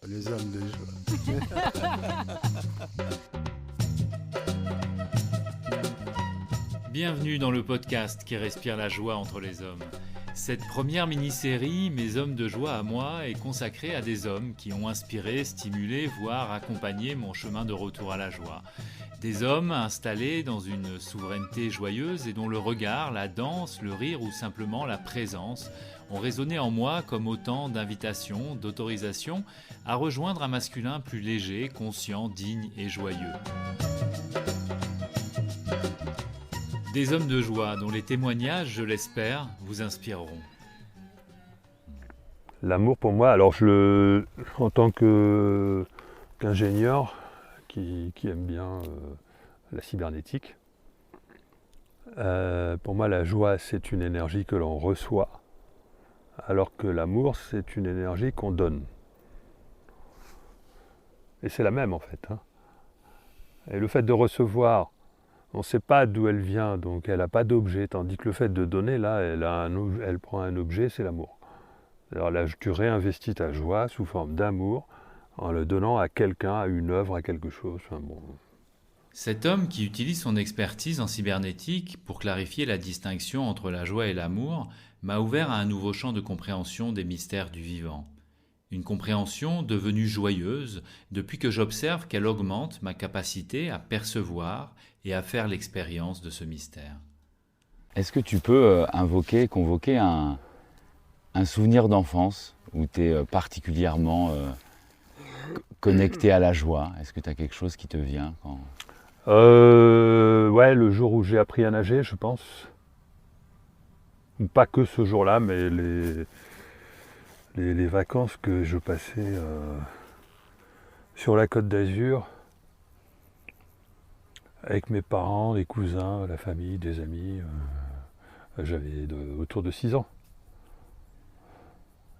Les hommes de joie. Bienvenue dans le podcast qui respire la joie entre les hommes. Cette première mini-série, Mes hommes de joie à moi, est consacrée à des hommes qui ont inspiré, stimulé, voire accompagné mon chemin de retour à la joie. Des hommes installés dans une souveraineté joyeuse et dont le regard, la danse, le rire ou simplement la présence ont résonné en moi comme autant d'invitations, d'autorisations à rejoindre un masculin plus léger, conscient, digne et joyeux. Des hommes de joie dont les témoignages, je l'espère, vous inspireront. L'amour pour moi, alors en tant qu'ingénieur qui aime bien la cybernétique, pour moi la joie c'est une énergie que l'on reçoit, alors que l'amour c'est une énergie qu'on donne. Et c'est la même en fait. Et le fait de recevoir, on ne sait pas d'où elle vient, donc elle n'a pas d'objet, tandis que le fait de donner, là, elle prend un objet, c'est l'amour. Alors là, tu réinvestis ta joie sous forme d'amour en le donnant à quelqu'un, à une œuvre, à quelque chose. Enfin, bon. Cet homme qui utilise son expertise en cybernétique pour clarifier la distinction entre la joie et l'amour m'a ouvert à un nouveau champ de compréhension des mystères du vivant. Une compréhension devenue joyeuse depuis que j'observe qu'elle augmente ma capacité à percevoir et à faire l'expérience de ce mystère. Est-ce que tu peux convoquer un souvenir d'enfance où tu es particulièrement connecté à la joie? Est-ce que tu as quelque chose qui te vient Ouais, le jour où j'ai appris à nager, je pense. Pas que ce jour-là, mais les vacances que je passais sur la Côte d'Azur avec mes parents, les cousins, la famille, des amis. J'avais autour de 6 ans.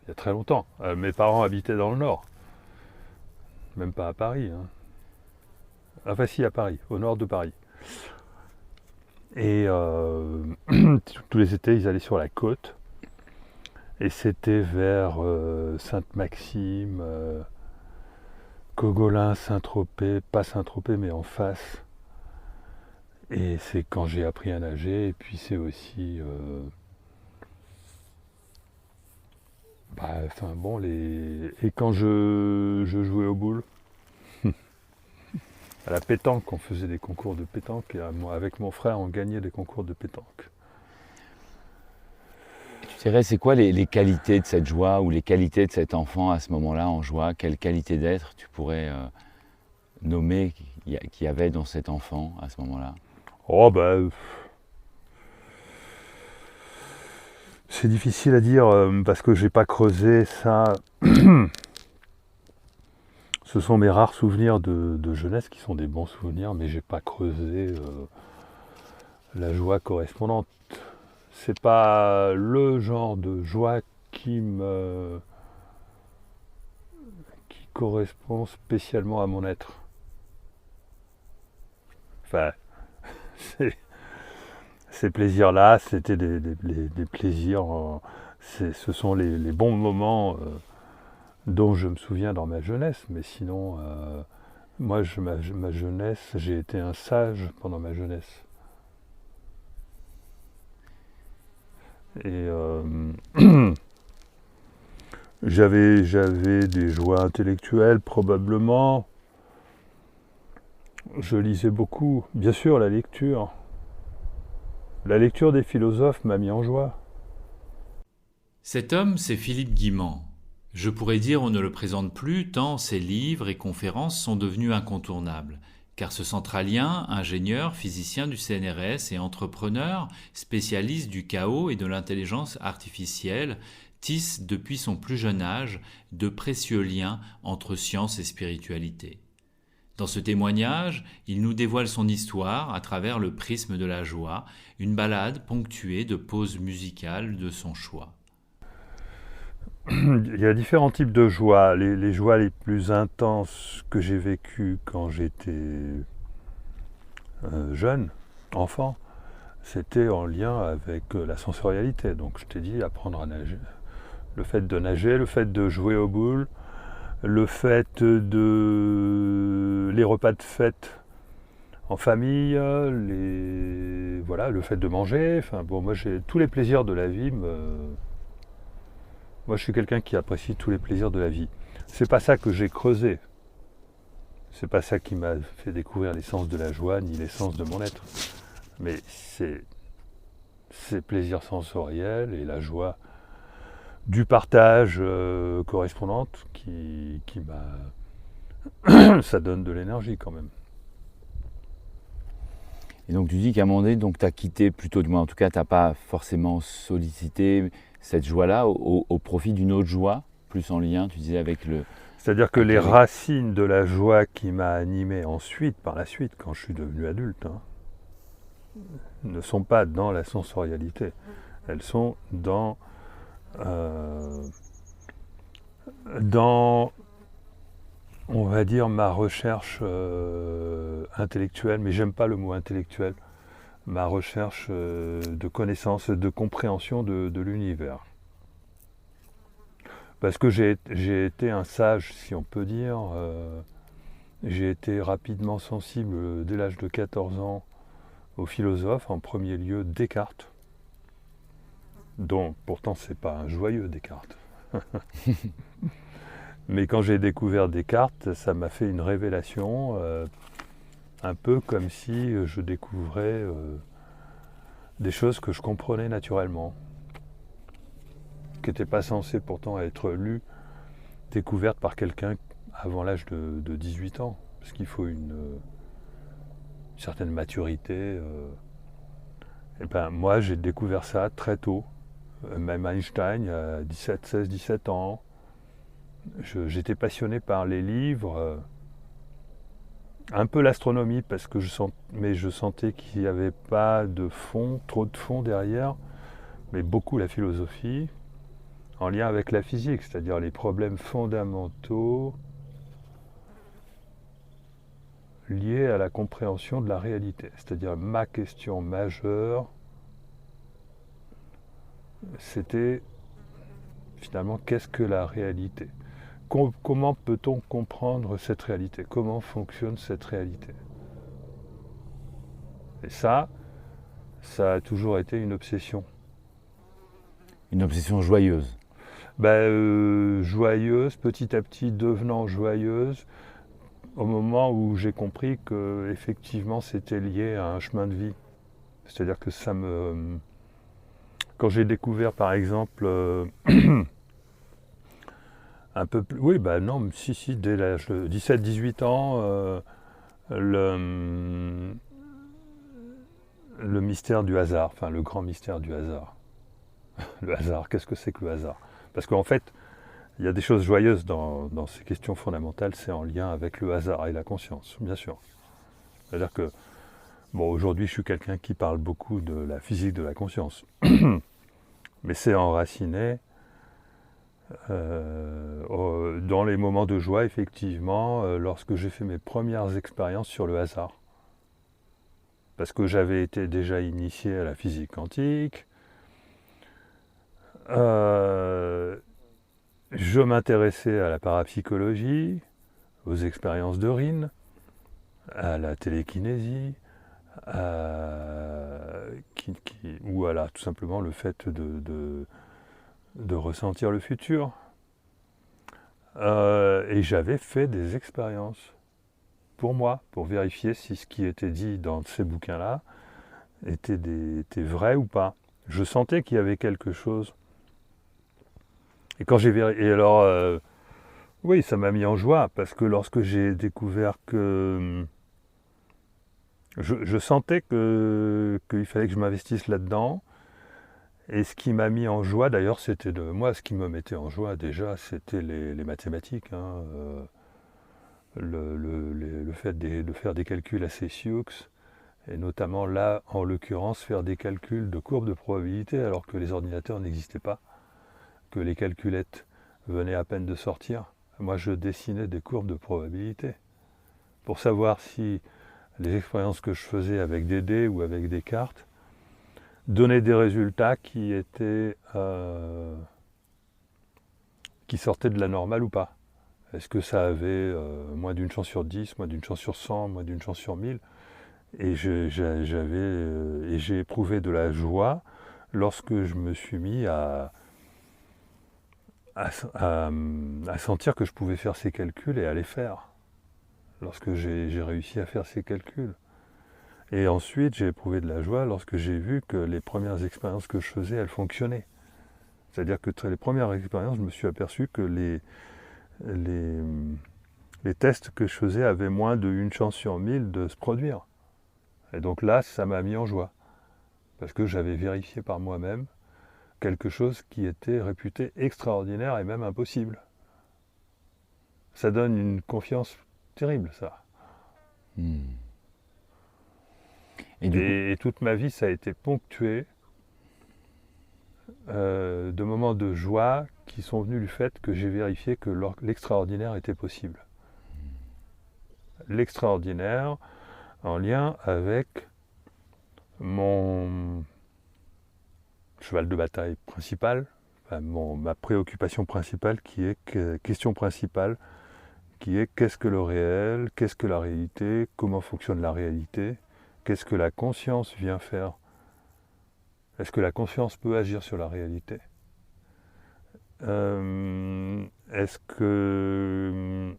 Il y a très longtemps. Mes parents habitaient dans le Nord. Même pas à Paris. Enfin si, à Paris, au nord de Paris. Et tous les étés, ils allaient sur la côte. Et c'était vers Sainte-Maxime, Cogolin, Saint-Tropez, pas Saint-Tropez, mais en face. Et c'est quand j'ai appris à nager, et puis c'est aussi... Et quand je jouais au boule, à la pétanque, on faisait des concours de pétanque, et avec mon frère, on gagnait des concours de pétanque. Tu dirais, c'est quoi les qualités de cette joie ou les qualités de cet enfant à ce moment-là en joie? Quelle qualité d'être tu pourrais nommer qu'il y avait dans cet enfant à ce moment-là? C'est difficile à dire parce que j'ai pas creusé ça. Ce sont mes rares souvenirs de jeunesse qui sont des bons souvenirs, mais j'ai pas creusé la joie correspondante. C'est pas le genre de joie qui correspond spécialement à mon être. Enfin, ces plaisirs-là, c'était des plaisirs. Ce sont les bons moments dont je me souviens dans ma jeunesse. Mais sinon, moi, ma jeunesse, j'ai été un sage pendant ma jeunesse. Et j'avais des joies intellectuelles, probablement. Je lisais beaucoup. Bien sûr, la lecture. La lecture des philosophes m'a mis en joie. Cet homme, c'est Philippe Guimand. Je pourrais dire on ne le présente plus tant ses livres et conférences sont devenus incontournables, car ce centralien, ingénieur, physicien du CNRS et entrepreneur, spécialiste du chaos et de l'intelligence artificielle, tisse depuis son plus jeune âge de précieux liens entre science et spiritualité. Dans ce témoignage, il nous dévoile son histoire à travers le prisme de la joie, une balade ponctuée de pauses musicales de son choix. Il y a différents types de joies. Les joies les plus intenses que j'ai vécues quand j'étais jeune, enfant, c'était en lien avec la sensorialité. Donc je t'ai dit apprendre à nager. Le fait de nager, le fait de jouer aux boules, le fait de les repas de fête en famille, voilà, le fait de manger. Enfin bon, moi j'ai tous les plaisirs de la vie. Moi je suis quelqu'un qui apprécie tous les plaisirs de la vie. C'est pas ça que j'ai creusé. C'est pas ça qui m'a fait découvrir l'essence de la joie ni l'essence de mon être. Mais c'est ces plaisirs sensoriels et la joie du partage correspondante qui m'a... ça donne de l'énergie quand même. Et donc tu dis qu'à un moment donné, tu as quitté plutôt, du moins en tout cas, tu n'as pas forcément sollicité cette joie-là au profit d'une autre joie, plus en lien, tu disais, avec le... C'est-à-dire que les racines de la joie qui m'a animé ensuite, par la suite, quand je suis devenu adulte, ne sont pas dans la sensorialité. Elles sont dans on va dire, ma recherche intellectuelle, mais j'aime pas le mot intellectuel, ma recherche de connaissance, de compréhension de l'univers. Parce que j'ai été un sage, si on peut dire. J'ai été rapidement sensible, dès l'âge de 14 ans, aux philosophes, en premier lieu Descartes, dont pourtant c'est pas un joyeux Descartes. Mais quand j'ai découvert Descartes, ça m'a fait une révélation, un peu comme si je découvrais des choses que je comprenais naturellement, qui n'étaient pas censées pourtant être lues, découvertes par quelqu'un avant l'âge de 18 ans, parce qu'il faut une certaine maturité. Et ben, moi, j'ai découvert ça très tôt, même Einstein, à 16, 17 ans. J'étais passionné par les livres, un peu l'astronomie, parce que je sentais qu'il n'y avait pas de fond, trop de fond derrière, mais beaucoup la philosophie, en lien avec la physique, c'est-à-dire les problèmes fondamentaux liés à la compréhension de la réalité. C'est-à-dire ma question majeure, c'était finalement qu'est-ce que la réalité ? Comment peut-on comprendre cette réalité ? Comment fonctionne cette réalité ? Et ça a toujours été une obsession. Une obsession joyeuse. Joyeuse, petit à petit devenant joyeuse, au moment où j'ai compris que effectivement c'était lié à un chemin de vie. C'est-à-dire que quand j'ai découvert par exemple un peu plus... Oui, dès l'âge de 17-18 ans, le mystère du hasard, enfin le grand mystère du hasard. Le hasard, qu'est-ce que c'est que le hasard ? Parce qu'en fait, il y a des choses joyeuses dans ces questions fondamentales, c'est en lien avec le hasard et la conscience, bien sûr. C'est-à-dire que, aujourd'hui je suis quelqu'un qui parle beaucoup de la physique de la conscience, mais c'est enraciné dans les moments de joie, effectivement, lorsque j'ai fait mes premières expériences sur le hasard. Parce que j'avais été déjà initié à la physique quantique, je m'intéressais à la parapsychologie, aux expériences de Rhine, à la télékinésie, ou à tout simplement le fait de ressentir le futur. Et j'avais fait des expériences pour moi, pour vérifier si ce qui était dit dans ces bouquins-là était vrai ou pas. Je sentais qu'il y avait quelque chose. Et quand j'ai vérifié, et alors, oui, ça m'a mis en joie, parce que lorsque j'ai découvert que je sentais qu'il fallait que je m'investisse là-dedans, et ce qui m'a mis en joie, d'ailleurs, c'était moi, ce qui me mettait en joie déjà, c'était les mathématiques. Le fait de faire des calculs assez sioux, et notamment là, en l'occurrence, faire des calculs de courbes de probabilité, alors que les ordinateurs n'existaient pas, que les calculettes venaient à peine de sortir. Moi, je dessinais des courbes de probabilité pour savoir si les expériences que je faisais avec des dés ou avec des cartes donnaient des résultats qui étaient qui sortait de la normale ou pas. Est-ce que ça avait moins d'une chance sur 10, moins d'une chance sur 100, moins d'une chance sur 1000? Et j'ai éprouvé de la joie lorsque je me suis mis à sentir que je pouvais faire ces calculs et à les faire. Lorsque j'ai réussi à faire ces calculs. Et ensuite, j'ai éprouvé de la joie lorsque j'ai vu que les premières expériences que je faisais, elles fonctionnaient. C'est-à-dire que les premières expériences, je me suis aperçu que les tests que je faisais avaient moins d'une chance sur 1000 de se produire. Et donc là, ça m'a mis en joie. Parce que j'avais vérifié par moi-même quelque chose qui était réputé extraordinaire et même impossible. Ça donne une confiance terrible, ça. Et toute ma vie, ça a été ponctué de moments de joie qui sont venus du fait que j'ai vérifié que l'extraordinaire était possible. L'extraordinaire en lien avec mon cheval de bataille principal, ma préoccupation principale question principale, qui est qu'est-ce que le réel, qu'est-ce que la réalité, comment fonctionne la réalité, qu'est-ce que la conscience vient faire. Est-ce que la conscience peut agir sur la réalité? Est-ce que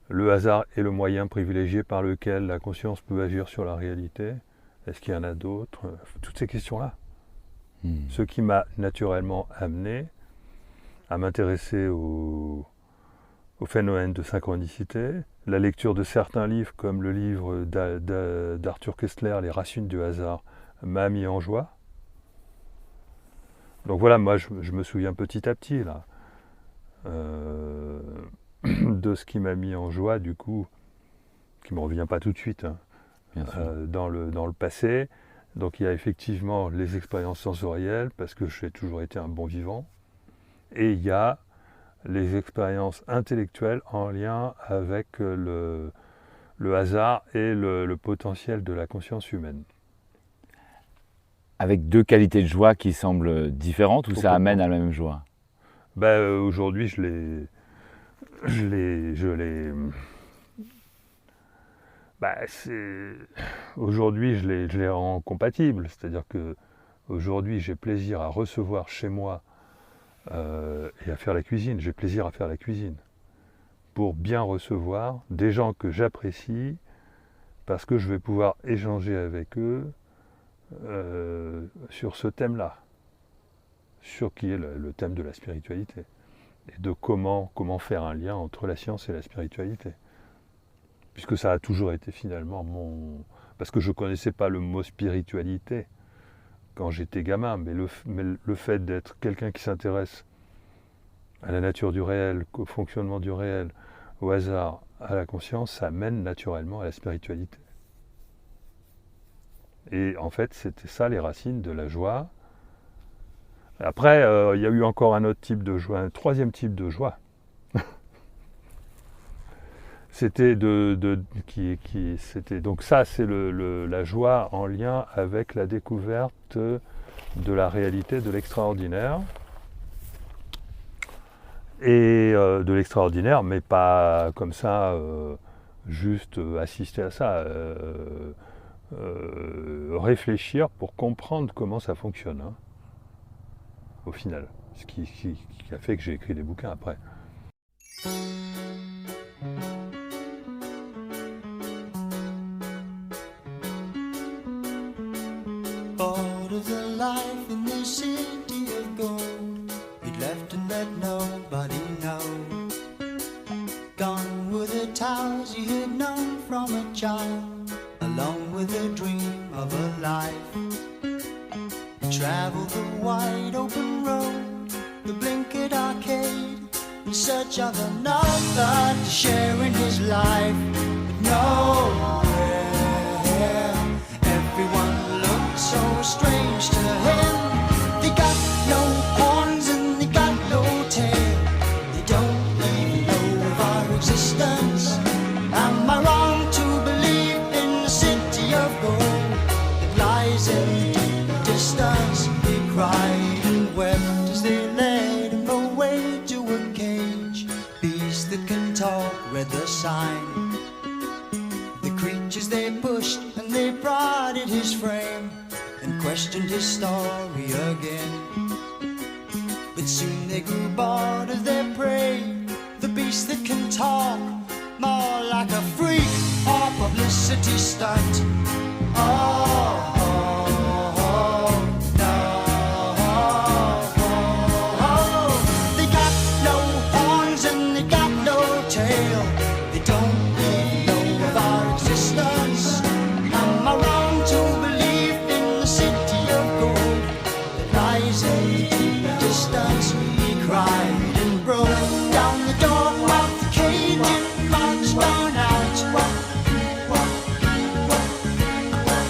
le hasard est le moyen privilégié par lequel la conscience peut agir sur la réalité? Est-ce qu'il y en a d'autres? Toutes ces questions-là. Ce qui m'a naturellement amené à m'intéresser au phénomène de synchronicité, la lecture de certains livres comme le livre d'Arthur Koestler, Les racines du hasard, m'a mis en joie. Donc voilà, moi je me souviens petit à petit là, de ce qui m'a mis en joie du coup, qui ne me revient pas tout de suite, hein, dans le passé. Donc il y a effectivement les expériences sensorielles, parce que j'ai toujours été un bon vivant, et il y a les expériences intellectuelles en lien avec le hasard et le potentiel de la conscience humaine. Avec deux qualités de joie qui semblent différentes ou ça amène à la même joie? Aujourd'hui, aujourd'hui, je les rends compatibles. C'est-à-dire que aujourd'hui, j'ai plaisir à recevoir chez moi et à faire la cuisine. J'ai plaisir à faire la cuisine pour bien recevoir des gens que j'apprécie, parce que je vais pouvoir échanger avec eux sur ce thème-là, sur qui est le thème de la spiritualité, et de comment faire un lien entre la science et la spiritualité. Puisque ça a toujours été finalement parce que je ne connaissais pas le mot spiritualité quand j'étais gamin, mais le fait d'être quelqu'un qui s'intéresse à la nature du réel, au fonctionnement du réel, au hasard, à la conscience, ça mène naturellement à la spiritualité. Et en fait, c'était ça les racines de la joie. Après, il y a eu encore un autre type de joie, un troisième type de joie. C'était donc ça, c'est la joie en lien avec la découverte de la réalité, de l'extraordinaire. Et de l'extraordinaire, mais pas comme ça, juste assister à ça. Réfléchir pour comprendre comment ça fonctionne, hein, au final. Ce qui a fait que j'ai écrit des bouquins après. Part of the life in the city of gold, he'd left and let nobody know. Gone were the towers he had known from a child, along with the dream of a life. He traveled the wide open road, the blinkered arcade, in search of another to share in his life. But nowhere, everyone looked so strange to him. They got no horns and they got no tail. They don't even know of our existence. Am I wrong to believe in the city of gold that lies in the deep distance? They cried and wept as they they led him away to a cage. Beast that can talk read the sign. The creatures they pushed and they prodded his frame and questioned his story again. But soon they grew bored of their prey. The beast that can talk, more like a freak or publicity stunt. Oh, oh, oh, no, oh, oh. They got no horns and they got no tail. They don't even know of our existence. Am I wrong to believe in the city of gold that lies in the deep distance? He cried and broke down the door of the cage and marched on out.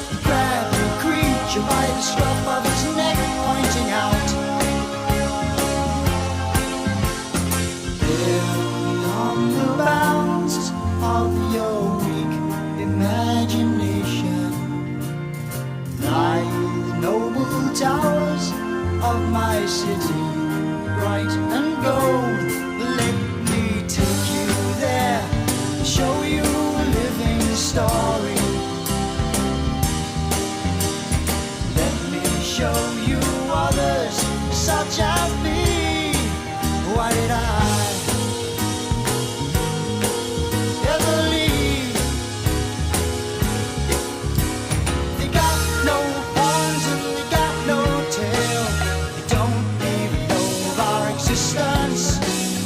He grabbed the creature by the scruff of his neck, pointing out, beyond the bounds of your weak imagination lie the noble towers of my city, bright and gold. Let me take you there, show you a living story. Let me show you others such as me. Why did I ever leave? They got no horns and they got no tail. They don't even know of our existence.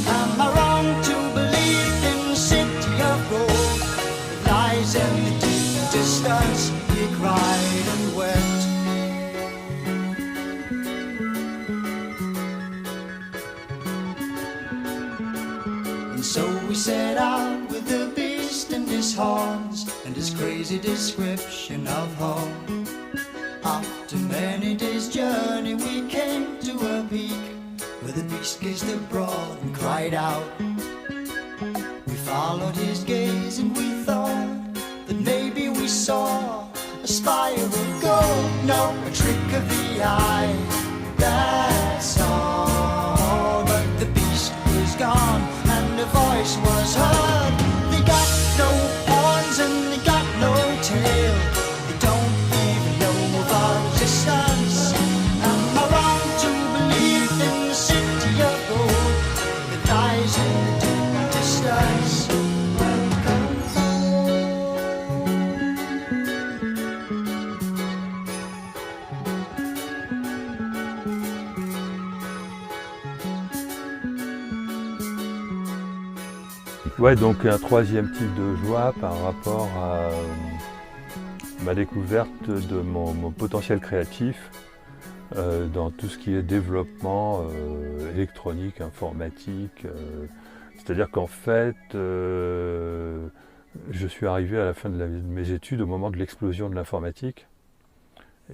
Am I wrong to believe in the city of gold that lies in the deep distance? He cried and wept. And so we set out with the beast and his horns and his crazy description of home. After many days' journey we came to a peak where the beast gazed abroad and cried out. We followed his gaze and we thought that maybe we saw a spire of gold. No, a trick of the eye, that's all. But the beast was gone and a voice was heard. They got no horns and they got no tail. They don't even know of our existence. Am I wrong to believe in the city of gold that lies in the deep distance? Ouais, donc un troisième type de joie par rapport à ma découverte de mon potentiel créatif dans tout ce qui est développement électronique, informatique. C'est-à-dire qu'en fait, je suis arrivé à la fin de mes études au moment de l'explosion de l'informatique.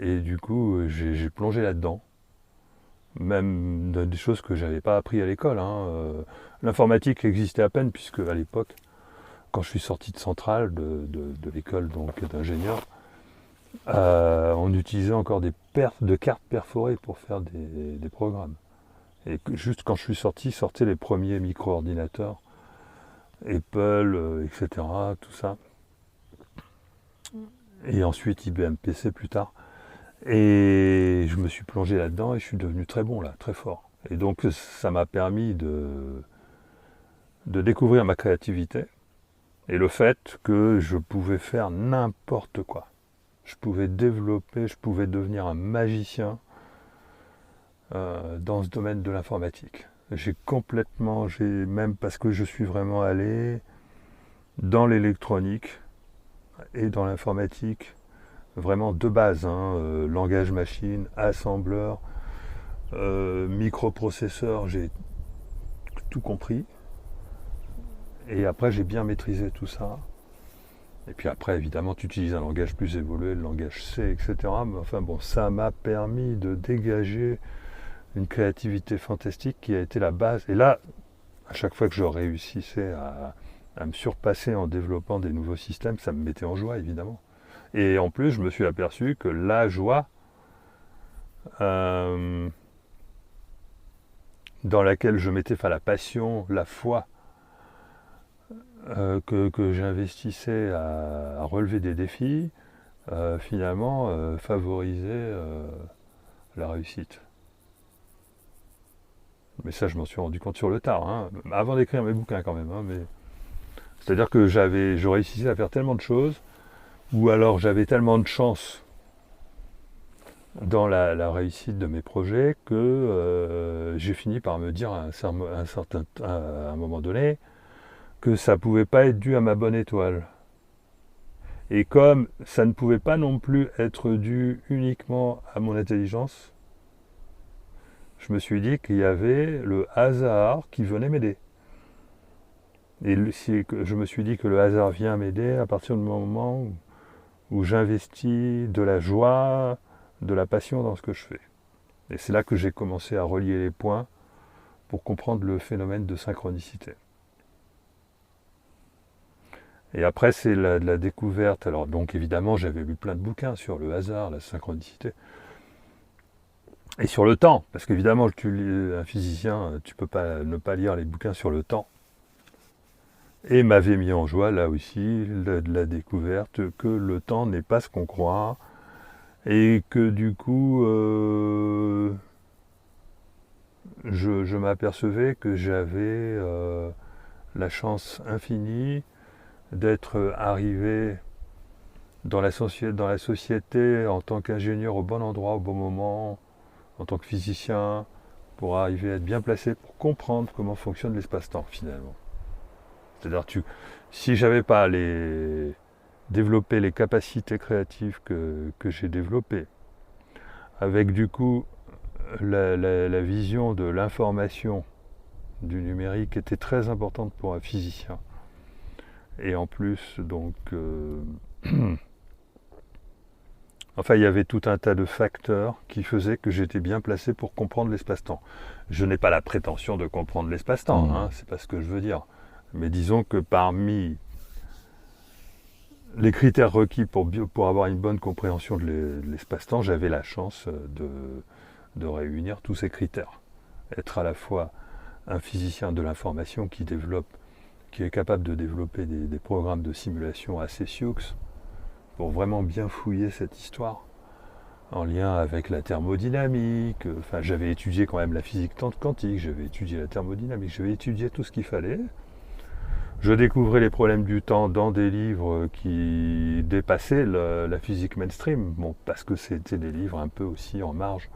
Et du coup, j'ai plongé là-dedans. Même dans des choses que j'avais pas appris à l'école. L'informatique existait à peine puisque à l'époque, quand je suis sorti de Centrale, de l'école donc d'ingénieur, on utilisait encore des cartes perforées pour faire des programmes. Et juste quand je suis sorti, sortaient les premiers micro-ordinateurs, Apple, etc., tout ça. Et ensuite IBM PC plus tard. Et je me suis plongé là-dedans et je suis devenu très bon là, très fort. Et donc ça m'a permis de découvrir ma créativité et le fait que je pouvais faire n'importe quoi. Je pouvais développer, je pouvais devenir un magicien dans ce domaine de l'informatique. Même parce que je suis vraiment allé dans l'électronique et dans l'informatique, vraiment de base, langage machine, assembleur, microprocesseur, j'ai tout compris. Et après, j'ai bien maîtrisé tout ça. Et puis après, évidemment, tu utilises un langage plus évolué, le langage C, etc. Mais enfin bon, ça m'a permis de dégager une créativité fantastique qui a été la base. Et là, à chaque fois que je réussissais à me surpasser en développant des nouveaux systèmes, ça me mettait en joie, évidemment. Et en plus, je me suis aperçu que la joie dans laquelle je mettais la passion, la foi que j'investissais à relever des défis, finalement favorisait la réussite. Mais ça, je m'en suis rendu compte sur le tard, hein, avant d'écrire mes bouquins quand même. Hein, mais... C'est-à-dire que je réussissais à faire tellement de choses, ou alors j'avais tellement de chance dans la réussite de mes projets que j'ai fini par me dire à un moment donné que ça ne pouvait pas être dû à ma bonne étoile. Et comme ça ne pouvait pas non plus être dû uniquement à mon intelligence, je me suis dit qu'il y avait le hasard qui venait m'aider. Et je me suis dit que le hasard vient m'aider à partir du moment où j'investis de la joie, de la passion dans ce que je fais. Et c'est là que j'ai commencé à relier les points pour comprendre le phénomène de synchronicité. Et après, c'est la découverte. Alors, donc évidemment, j'avais lu plein de bouquins sur le hasard, la synchronicité. Et sur le temps, parce qu'évidemment, un physicien, tu ne peux pas ne pas lire les bouquins sur le temps. Et m'avait mis en joie, là aussi, la découverte que le temps n'est pas ce qu'on croit, et que du coup, je m'apercevais que j'avais la chance infinie d'être arrivé dans la société en tant qu'ingénieur au bon endroit, au bon moment, en tant que physicien, pour arriver à être bien placé pour comprendre comment fonctionne l'espace-temps finalement. C'est-à-dire si j'avais pas développé les capacités créatives que j'ai développées, avec du coup la vision de l'information du numérique était très importante pour un physicien. Et en plus, donc, enfin, il y avait tout un tas de facteurs qui faisaient que j'étais bien placé pour comprendre l'espace-temps. Je n'ai pas la prétention de comprendre l'espace-temps, hein, c'est pas ce que je veux dire. Mais disons que parmi les critères requis pour avoir une bonne compréhension de l'espace-temps, j'avais la chance de réunir tous ces critères. Être à la fois un physicien de l'information qui est capable de développer des programmes de simulation assez sioux pour vraiment bien fouiller cette histoire en lien avec la thermodynamique. Enfin, j'avais étudié quand même la physique quantique, j'avais étudié la thermodynamique, j'avais étudié tout ce qu'il fallait. Je découvrais les problèmes du temps dans des livres qui dépassaient la physique mainstream, bon, parce que c'était des livres un peu aussi en marge.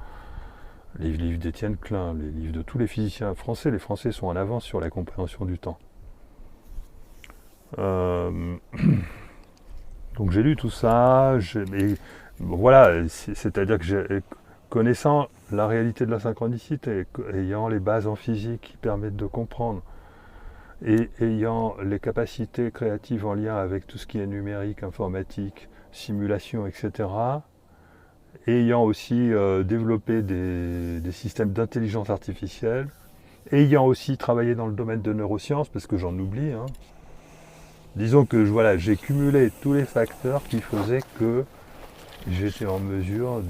Les livres d'Étienne Klein, les livres de tous les physiciens français. Les Français sont en avance sur la compréhension du temps. Donc j'ai lu tout ça, voilà, c'est-à-dire que connaissant la réalité de la synchronicité, ayant les bases en physique qui permettent de comprendre, et ayant les capacités créatives en lien avec tout ce qui est numérique, informatique, simulation, etc., ayant aussi développé des systèmes d'intelligence artificielle, ayant aussi travaillé dans le domaine de neurosciences, parce que j'en oublie, hein. Disons que voilà, j'ai cumulé tous les facteurs qui faisaient que j'étais en mesure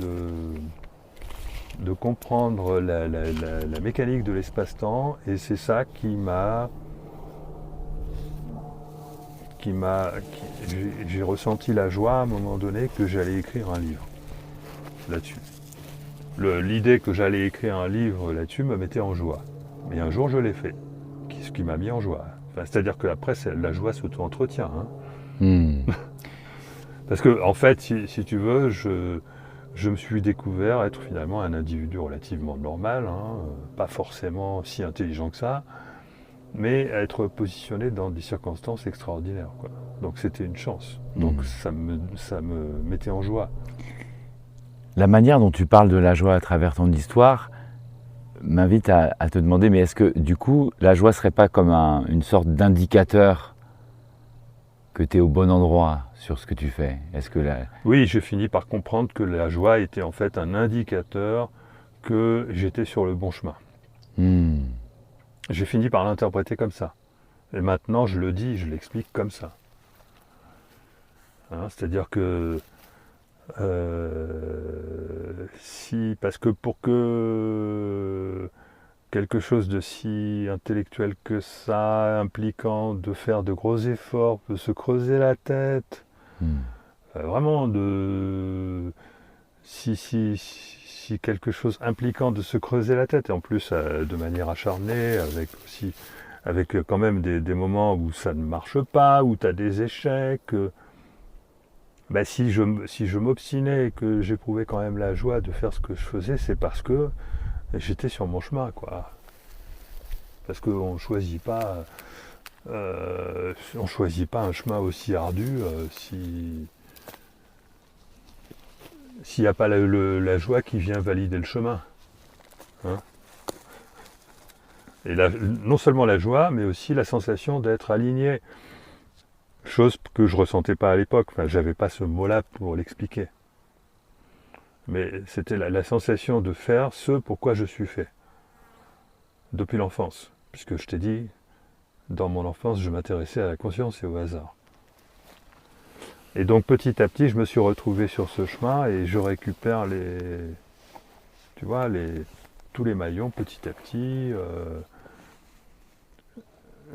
de comprendre la mécanique de l'espace-temps, et c'est ça j'ai ressenti la joie à un moment donné que j'allais écrire un livre là-dessus. L'idée que j'allais écrire un livre là-dessus me mettait en joie. Mais un jour je l'ai fait, ce qui m'a mis en joie. Enfin, c'est-à-dire qu'après, la joie s'auto-entretient. Hein. Parce que, en fait, si tu veux, je me suis découvert être finalement un individu relativement normal, hein, pas forcément si intelligent que ça, mais être positionné dans des circonstances extraordinaires, quoi. Donc c'était une chance. Donc ça me mettait en joie. La manière dont tu parles de la joie à travers ton histoire m'invite à te demander, mais est-ce que du coup la joie serait pas comme une sorte d'indicateur que tu es au bon endroit sur ce que tu fais? Oui, j'ai fini par comprendre que la joie était en fait un indicateur que j'étais sur le bon chemin. J'ai fini par l'interpréter comme ça. Et maintenant, je le dis, je l'explique comme ça. Hein, c'est-à-dire que parce que pour que quelque chose de si intellectuel que ça, impliquant de faire de gros efforts, de se creuser la tête, vraiment de... Si quelque chose impliquant de se creuser la tête, et en plus de manière acharnée, avec quand même des moments où ça ne marche pas, où tu as des échecs, si je m'obstinais et que j'éprouvais quand même la joie de faire ce que je faisais, c'est parce que j'étais sur mon chemin, quoi. Parce qu'on ne choisit pas, un chemin aussi ardu s'il n'y a pas la joie qui vient valider le chemin. Hein. Et non seulement la joie, mais aussi la sensation d'être aligné. Chose que je ne ressentais pas à l'époque. Enfin, j'avais pas ce mot-là pour l'expliquer. Mais c'était la sensation de faire ce pourquoi je suis fait. Depuis l'enfance. Puisque je t'ai dit, dans mon enfance, je m'intéressais à la conscience et au hasard. Et donc petit à petit, je me suis retrouvé sur ce chemin et je récupère tous les maillons petit à petit.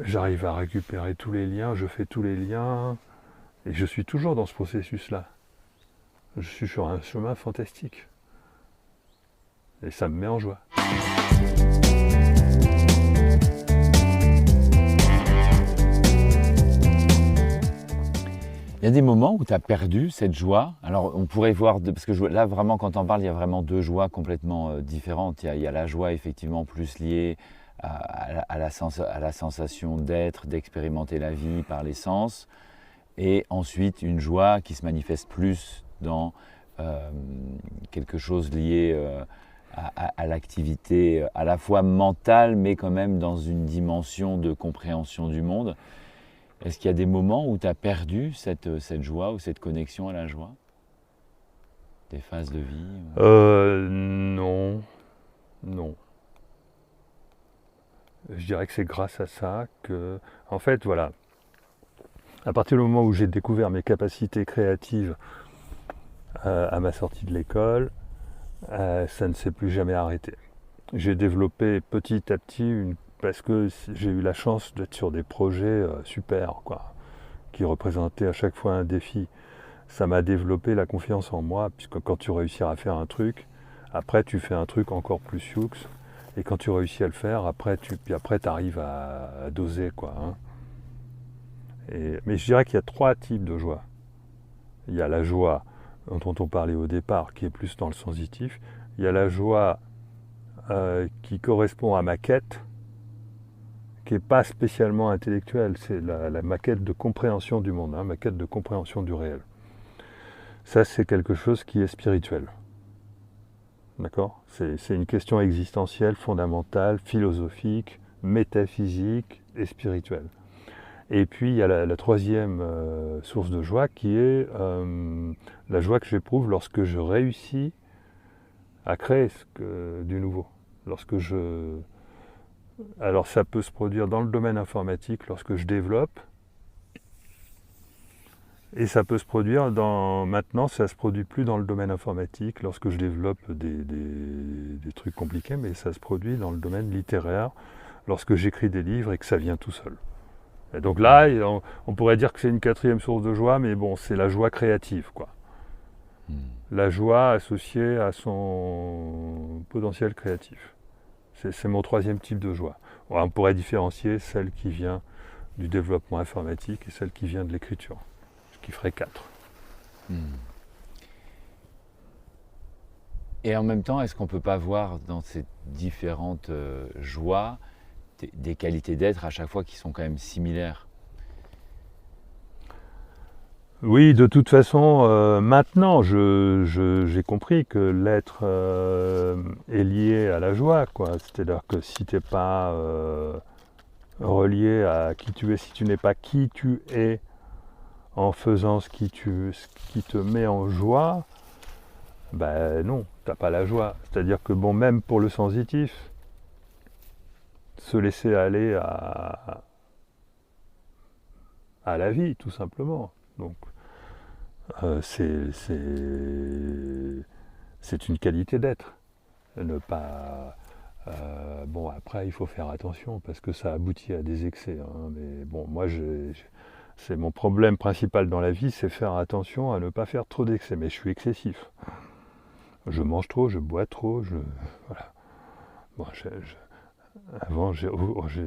J'arrive à récupérer tous les liens, je fais tous les liens. Et je suis toujours dans ce processus-là. Je suis sur un chemin fantastique. Et ça me met en joie. Il y a des moments où tu as perdu cette joie. Alors on pourrait voir, parce que là vraiment quand on parle, il y a vraiment deux joies complètement différentes. Il y a la joie effectivement plus liée à la sensation d'être, d'expérimenter la vie par les sens. Et ensuite une joie qui se manifeste plus dans quelque chose lié à l'activité à la fois mentale mais quand même dans une dimension de compréhension du monde. Est-ce qu'il y a des moments où tu as perdu cette joie ou cette connexion à la joie? Des phases de vie? Non. Je dirais que c'est grâce à ça que... En fait, voilà. À partir du moment où j'ai découvert mes capacités créatives à ma sortie de l'école, ça ne s'est plus jamais arrêté. J'ai développé petit à petit parce que j'ai eu la chance d'être sur des projets super, quoi, qui représentaient à chaque fois un défi. Ça m'a développé la confiance en moi, puisque quand tu réussis à faire un truc, après tu fais un truc encore plus sioux, et quand tu réussis à le faire, après tu arrives à doser, quoi. Hein. Mais je dirais qu'il y a trois types de joie. Il y a la joie dont on parlait au départ, qui est plus dans le sensitif. Il y a la joie qui correspond à ma quête, qui n'est pas spécialement intellectuelle, c'est ma quête de compréhension du monde, ma quête de compréhension du réel. Ça, c'est quelque chose qui est spirituel. D'accord ? C'est une question existentielle, fondamentale, philosophique, métaphysique et spirituelle. Et puis, il y a la troisième source de joie qui est la joie que j'éprouve lorsque je réussis à créer du nouveau. Alors ça peut se produire dans le domaine informatique lorsque je développe, et ça peut se produire maintenant ça se produit plus dans le domaine informatique lorsque je développe des trucs compliqués, mais ça se produit dans le domaine littéraire lorsque j'écris des livres et que ça vient tout seul. Et donc là, on pourrait dire que c'est une quatrième source de joie, mais bon, c'est la joie créative, quoi. La joie associée à son potentiel créatif. C'est mon troisième type de joie. On pourrait différencier celle qui vient du développement informatique et celle qui vient de l'écriture, ce qui ferait 4. Et en même temps, est-ce qu'on ne peut pas voir dans ces différentes joies des qualités d'être à chaque fois qui sont quand même similaires? Oui, de toute façon, maintenant, j'ai compris que l'être est lié à la joie, quoi. C'est-à-dire que si tu n'es pas relié à qui tu es, si tu n'es pas qui tu es en faisant ce qui te met en joie, ben non, tu n'as pas la joie. C'est-à-dire que bon, même pour le sensitif, se laisser aller à la vie, tout simplement. Donc, c'est une qualité d'être. Ne pas Bon, après, il faut faire attention parce que ça aboutit à des excès, hein. Mais bon, moi, c'est mon problème principal dans la vie, c'est faire attention à ne pas faire trop d'excès. Mais je suis excessif. Je mange trop, je bois trop, voilà. Bon, avant, j'ai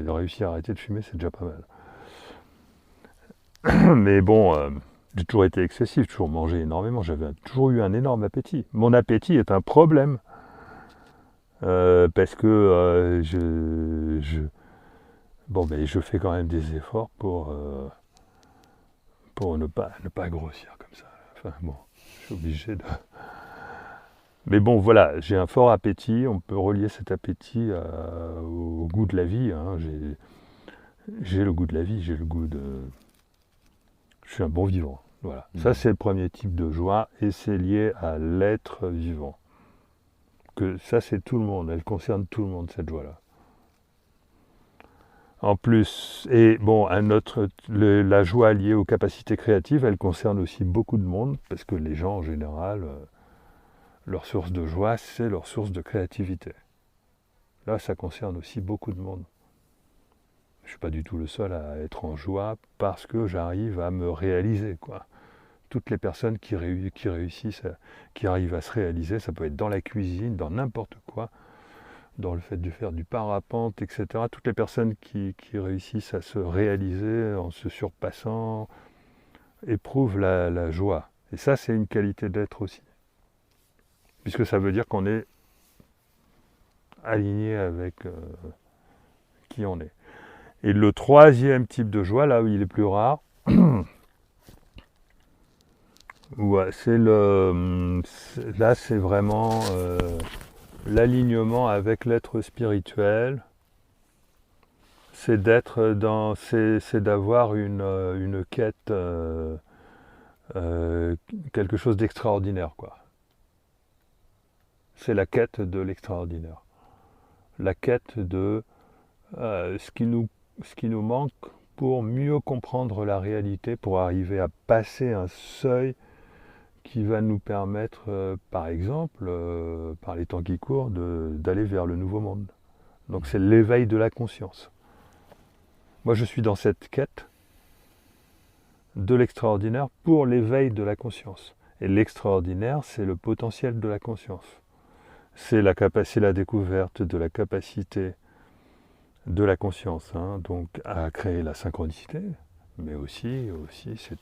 réussi à arrêter de fumer, c'est déjà pas mal. Mais bon, j'ai toujours été excessif, toujours mangé énormément. J'avais toujours eu un énorme appétit. Mon appétit est un problème. Parce que bon, ben, je fais quand même des efforts pour ne pas grossir comme ça. Enfin bon, je suis obligé de. Mais bon, voilà, j'ai un fort appétit. On peut relier cet appétit au goût de la vie, hein. J'ai le goût de la vie, j'ai le goût de. Je suis un bon vivant. Voilà. Ça, c'est le premier type de joie et c'est lié à l'être vivant. Que ça, c'est tout le monde, elle concerne tout le monde, cette joie-là. En plus, et bon, la joie liée aux capacités créatives, elle concerne aussi beaucoup de monde, parce que les gens, en général, leur source de joie, c'est leur source de créativité. Là, ça concerne aussi beaucoup de monde. Je ne suis pas du tout le seul à être en joie parce que j'arrive à me réaliser, quoi. Toutes les personnes qui réussissent, qui arrivent à se réaliser, ça peut être dans la cuisine, dans n'importe quoi, dans le fait de faire du parapente, etc. Toutes les personnes qui réussissent à se réaliser en se surpassant éprouvent la joie. Et ça, c'est une qualité d'être aussi. Puisque ça veut dire qu'on est aligné avec qui on est. Et le troisième type de joie, là où il est plus rare, ouais, là c'est vraiment l'alignement avec l'être spirituel. C'est d'avoir une quête, quelque chose d'extraordinaire, quoi. C'est la quête de l'extraordinaire. La quête de ce qui nous manque pour mieux comprendre la réalité, pour arriver à passer un seuil qui va nous permettre, par exemple, par les temps qui courent, d'aller vers le nouveau monde. Donc c'est l'éveil de la conscience. Moi je suis dans cette quête de l'extraordinaire pour l'éveil de la conscience. Et l'extraordinaire, c'est le potentiel de la conscience. C'est la découverte de la capacité de la conscience, hein, donc à créer la synchronicité, mais aussi c'est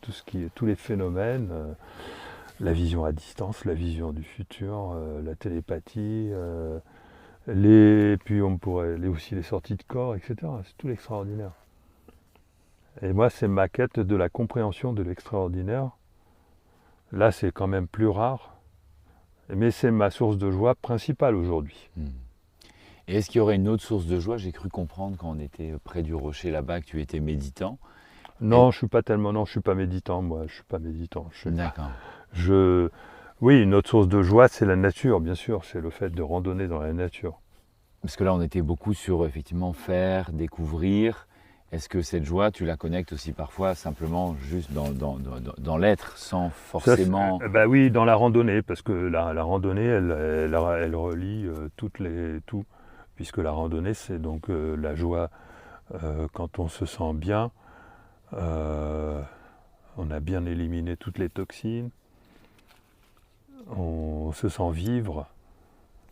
tous les phénomènes, la vision à distance, la vision du futur, la télépathie, puis on pourrait aussi les sorties de corps, etc. C'est tout l'extraordinaire. Et moi, c'est ma quête de la compréhension de l'extraordinaire. Là, c'est quand même plus rare, mais c'est ma source de joie principale aujourd'hui. Et est-ce qu'il y aurait une autre source de joie? J'ai cru comprendre quand on était près du rocher là-bas que tu étais méditant. Non, je suis pas méditant, moi, je suis pas méditant. D'accord. Oui, une autre source de joie, c'est la nature, bien sûr, c'est le fait de randonner dans la nature. Parce que là, on était beaucoup sur, effectivement, faire, découvrir. Est-ce que cette joie, tu la connectes aussi parfois simplement juste dans l'être, sans forcément... Bah oui, dans la randonnée, parce que la randonnée, elle relie tout, puisque la randonnée, c'est donc la joie quand on se sent bien, on a bien éliminé toutes les toxines, on se sent vivre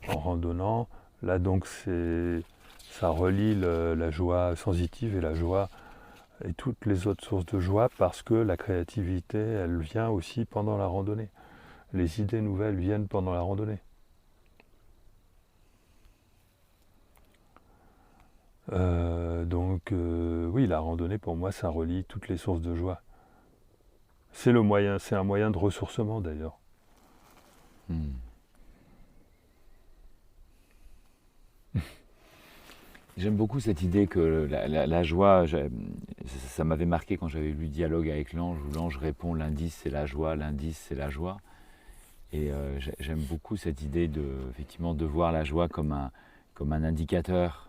en randonnant. Là donc ça relie la joie sensitive et la joie et toutes les autres sources de joie, parce que la créativité, elle vient aussi pendant la randonnée. Les idées nouvelles viennent pendant la randonnée. Donc oui, la randonnée pour moi, ça relie toutes les sources de joie. C'est un moyen de ressourcement d'ailleurs. J'aime beaucoup cette idée que la joie, ça m'avait marqué quand j'avais lu Dialogue avec l'ange, où l'ange répond l'indice c'est la joie, l'indice c'est la joie. Et j'aime beaucoup cette idée effectivement, de voir la joie comme un indicateur.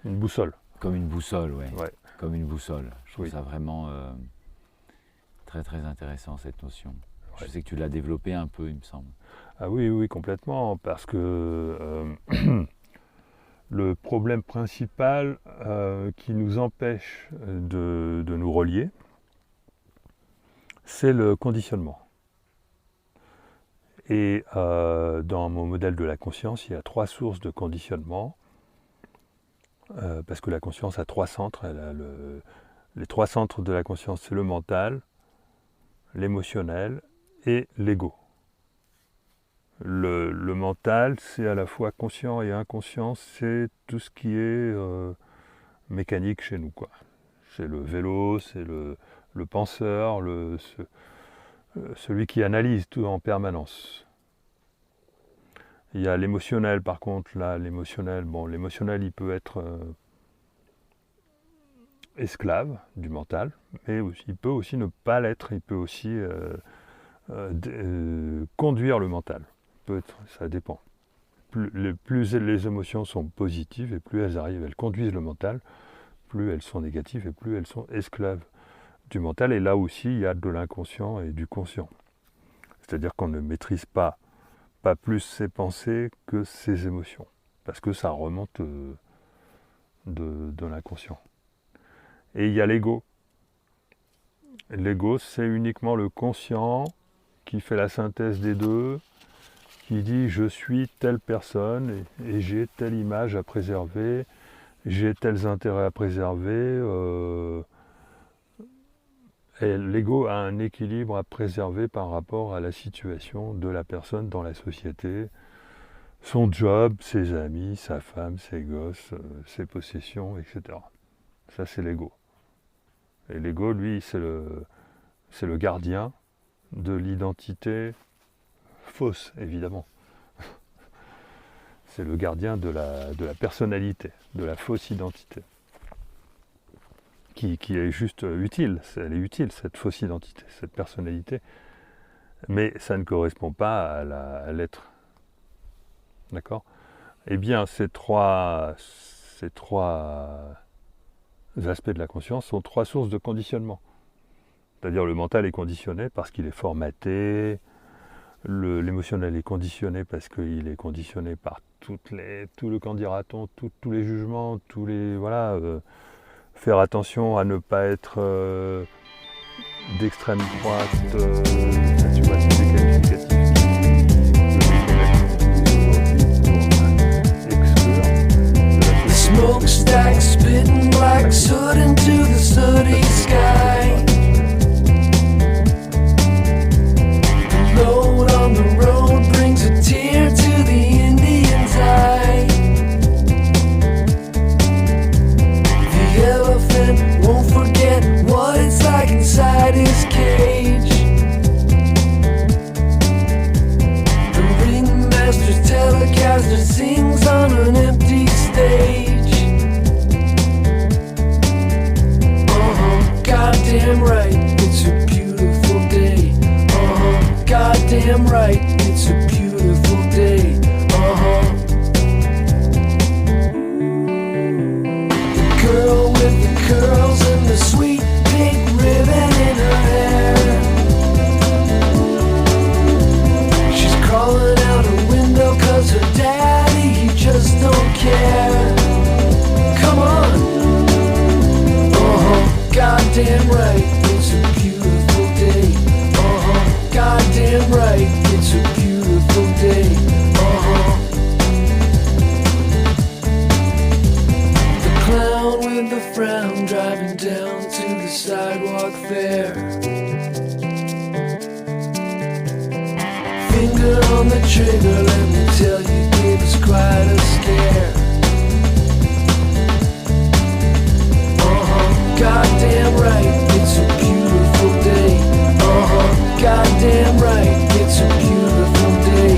Une boussole. Comme une boussole, ouais. Comme une boussole. Je trouve Oui. ça vraiment très très intéressant, cette notion. Ouais. Je sais que tu l'as développé un peu, il me semble. Ah oui, complètement, parce que le problème principal qui nous empêche de nous relier, c'est le conditionnement. Et dans mon modèle de la conscience, il y a 3 sources de conditionnement, parce que la conscience a 3 centres. Les 3 centres de la conscience, c'est le mental, l'émotionnel et l'ego. Le mental, c'est à la fois conscient et inconscient, c'est tout ce qui est mécanique chez nous, quoi. C'est le vélo, c'est le penseur, celui qui analyse tout en permanence. Il y a l'émotionnel, par contre, là, l'émotionnel, il peut être esclave du mental, mais il peut aussi ne pas l'être, il peut aussi conduire le mental. Ça dépend. Plus les émotions sont positives et plus elles conduisent le mental, plus elles sont négatives et plus elles sont esclaves du mental. Et là aussi, il y a de l'inconscient et du conscient. C'est-à-dire qu'on ne maîtrise pas plus ses pensées que ses émotions, parce que ça remonte de l'inconscient. Et il y a l'ego. L'ego, c'est uniquement le conscient qui fait la synthèse des deux, qui dit « je suis telle personne et j'ai telle image à préserver, j'ai tels intérêts à préserver ». Et l'ego a un équilibre à préserver par rapport à la situation de la personne dans la société, son job, ses amis, sa femme, ses gosses, ses possessions, etc. Ça, c'est l'ego. Et l'ego, lui, c'est le gardien de l'identité fausse, évidemment. C'est le gardien de la personnalité, de la fausse identité. Qui est juste utile, elle est utile, cette fausse identité, cette personnalité, mais ça ne correspond pas à l'être. D'accord ? Eh bien, ces trois aspects de la conscience sont 3 sources de conditionnement. C'est-à-dire le mental est conditionné parce qu'il est formaté, l'émotionnel est conditionné parce qu'il est conditionné par tout le qu'en dira-t-on, tous les jugements, faire attention à ne pas être d'extrême droite, tu vois, c'est des qualificatifs The smokestack spitting black soot into the sooty sky. The load on the road brings a tear to the Indian's eye. The elephant won't forget what it's like inside his cage. The ringmaster's telecaster sings on an empty stage. Goddamn right, it's a beautiful day. Goddamn right, it's a beautiful day. The girl with the curls and the sweet pink ribbon in her hair. She's crawling out her window 'cause her daddy, he just don't care. Come on. Goddamn right, it's a beautiful day. Goddamn right, it's a beautiful day. The clown with the frown driving down to the sidewalk fair. Finger on the trigger, let me tell you, gave us quite a scare. Goddamn right, it's a beautiful day. Goddamn right, it's a beautiful day.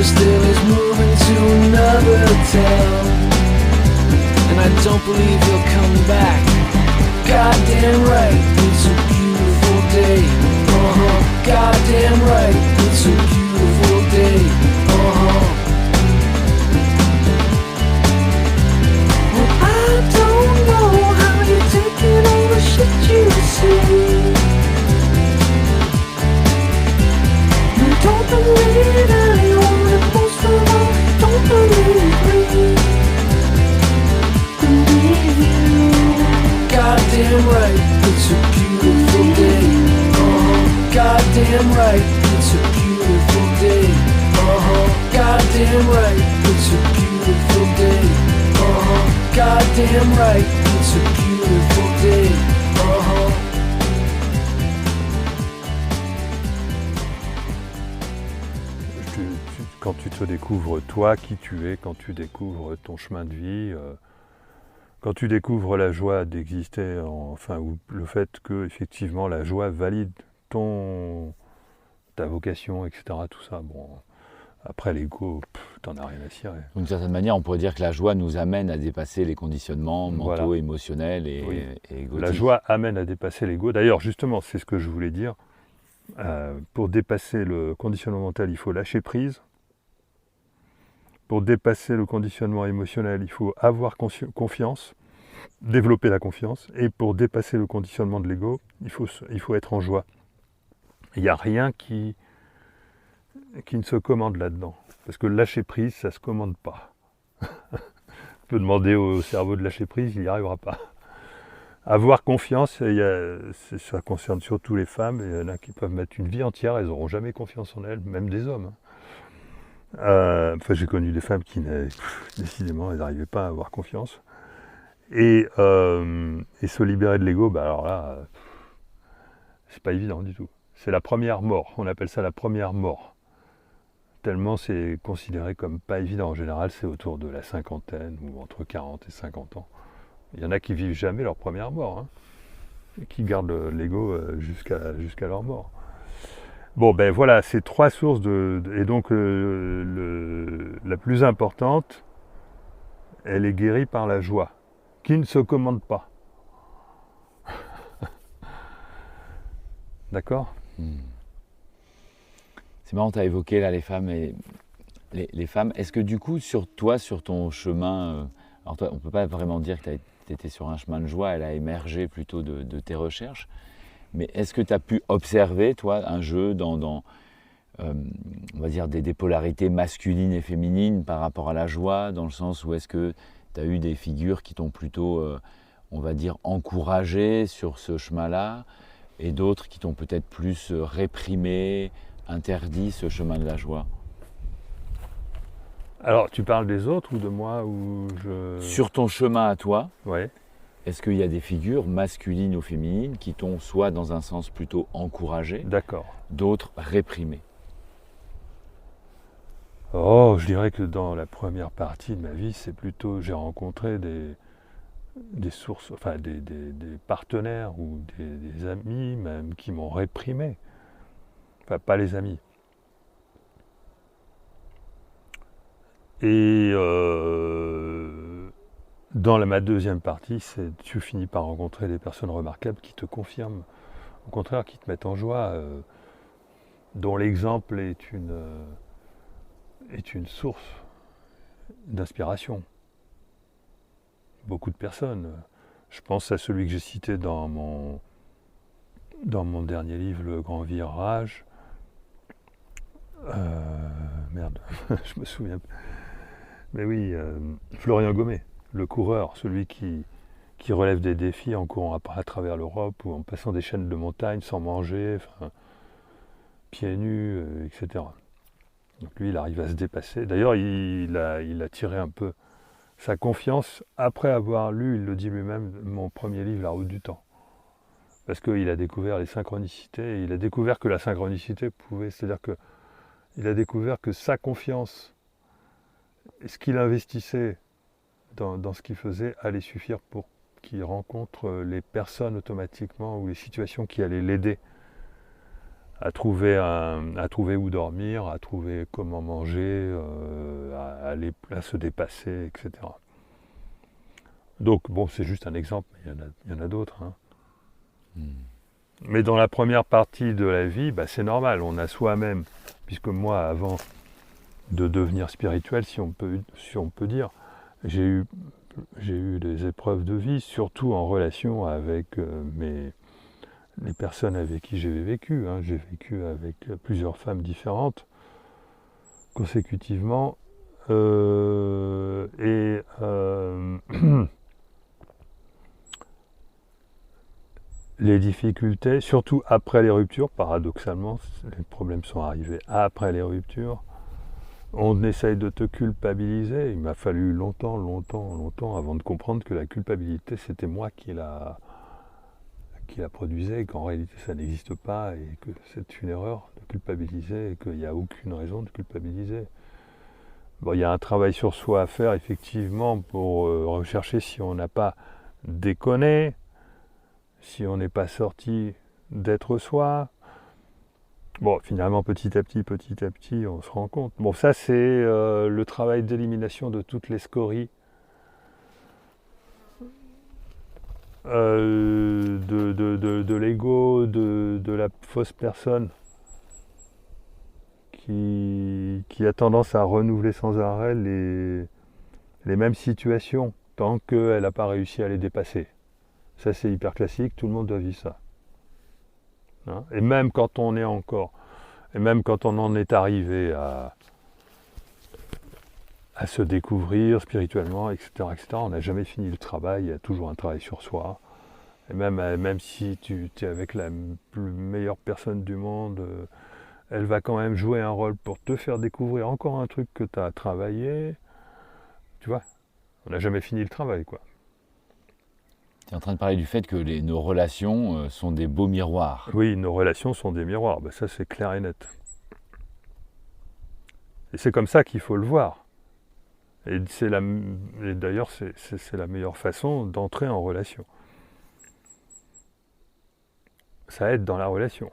Still is moving to another believe you'll come back. Goddamn right, it's a beautiful day. Goddamn right, it's a beautiful day. Well, I don't know how you're taking all the shit you see. Don't believe anyone, and most of all, don't believe me. Believe you. Goddamn right, it's a beautiful day. Goddamn right, it's a beautiful day. Goddamn right, it's a beautiful day. Goddamn right, it's a beautiful day. Quand tu te découvres toi, qui tu es, quand tu découvres ton chemin de vie, quand tu découvres la joie d'exister, enfin, ou le fait que effectivement la joie valide ta vocation, etc. Tout ça, bon. Après l'ego, t'en as rien à cirer. D'une certaine manière, on pourrait dire que la joie nous amène à dépasser les conditionnements mentaux, Voilà. émotionnels et égotiques. La joie amène à dépasser l'ego. D'ailleurs, justement, c'est ce que je voulais dire. Pour dépasser le conditionnement mental, il faut lâcher prise. Pour dépasser le conditionnement émotionnel, il faut avoir confiance, développer la confiance. Et pour dépasser le conditionnement de l'ego, il faut être en joie. Il n'y a rien qui ne se commande là-dedans. Parce que lâcher prise, ça ne se commande pas. On peut demander au cerveau de lâcher prise, il n'y arrivera pas. Avoir confiance, ça concerne surtout les femmes. Il y en a qui peuvent mettre une vie entière, elles n'auront jamais confiance en elles, même des hommes. J'ai connu des femmes qui, décidément, elles n'arrivaient pas à avoir confiance. Et se libérer de l'ego, alors là, c'est pas évident du tout. C'est la première mort, on appelle ça la première mort. Tellement c'est considéré comme pas évident. En général, c'est autour de la cinquantaine ou entre 40 et 50 ans. Il y en a qui vivent jamais leur première mort, hein, et qui gardent l'ego jusqu'à leur mort. Bon, ben voilà, c'est trois sources et donc la plus importante, elle est guérie par la joie, qui ne se commande pas. D'accord ? C'est marrant, tu as évoqué là les femmes et les femmes. Est-ce que du coup, sur ton chemin, alors toi, on ne peut pas vraiment dire que tu étais sur un chemin de joie, elle a émergé plutôt de tes recherches, mais est-ce que tu as pu observer, toi, un jeu dans on va dire des polarités masculines et féminines par rapport à la joie, dans le sens où est-ce que tu as eu des figures qui t'ont plutôt, on va dire, encouragé sur ce chemin-là, et d'autres qui t'ont peut-être plus réprimé, interdit ce chemin de la joie? Alors, tu parles des autres ou de moi Sur ton chemin à toi, ouais. est-ce qu'il y a des figures masculines ou féminines qui t'ont soit dans un sens plutôt encouragé, D'accord. d'autres réprimé? Oh, je dirais que dans la première partie de ma vie, c'est plutôt, j'ai rencontré des sources, enfin des partenaires ou des amis même qui m'ont réprimé. Enfin, pas les amis. Et dans ma deuxième partie, tu finis par rencontrer des personnes remarquables qui te confirment, au contraire, qui te mettent en joie, dont l'exemple est une source d'inspiration. Beaucoup de personnes. Je pense à celui que j'ai cité dans mon dernier livre, Le Grand Virage. Merde, je me souviens. Mais oui, Florian Gommet, le coureur, celui qui relève des défis en courant à travers l'Europe ou en passant des chaînes de montagne sans manger, pieds nus, etc. Donc lui, il arrive à se dépasser. D'ailleurs, il a tiré un peu sa confiance après avoir lu, il le dit lui-même, mon premier livre, La Route du Temps. Parce qu'il a découvert les synchronicités, et il a découvert que la synchronicité pouvait, c'est-à-dire que il a découvert que sa confiance, ce qu'il investissait dans ce qu'il faisait, allait suffire pour qu'il rencontre les personnes automatiquement ou les situations qui allaient l'aider à trouver où dormir, à trouver comment manger, à se dépasser, etc. Donc, bon, c'est juste un exemple, mais il y en a d'autres. Hein. Mais dans la première partie de la vie, bah, c'est normal, on a soi-même, puisque moi, avant de devenir spirituel, si on peut dire, j'ai eu des épreuves de vie, surtout en relation avec les personnes avec qui j'ai vécu. Hein. J'ai vécu avec plusieurs femmes différentes, consécutivement. Les difficultés, surtout après les ruptures, paradoxalement, les problèmes sont arrivés après les ruptures. On essaye de te culpabiliser. Il m'a fallu longtemps avant de comprendre que la culpabilité, c'était moi qui la produisait et qu'en réalité, ça n'existe pas et que c'est une erreur de culpabiliser et qu'il n'y a aucune raison de culpabiliser. Bon, il y a un travail sur soi à faire, effectivement, pour rechercher si on n'a pas déconné, si on n'est pas sorti d'être soi. Bon, finalement, petit à petit, on se rend compte. Bon, ça, c'est le travail d'élimination de toutes les scories, de l'ego, de la fausse personne qui a tendance à renouveler sans arrêt les mêmes situations tant qu'elle n'a pas réussi à les dépasser. Ça, c'est hyper classique, tout le monde doit vivre ça. Hein, et même quand on en est arrivé à se découvrir spirituellement, etc., on n'a jamais fini le travail, il y a toujours un travail sur soi. Et même si tu es avec la meilleure personne du monde, elle va quand même jouer un rôle pour te faire découvrir encore un truc que tu as travaillé. Tu vois, on n'a jamais fini le travail, quoi. Tu es en train de parler du fait que nos relations sont des beaux miroirs. Oui, nos relations sont des miroirs, ben ça c'est clair et net. Et c'est comme ça qu'il faut le voir. Et d'ailleurs, c'est la meilleure façon d'entrer en relation. Ça aide dans la relation.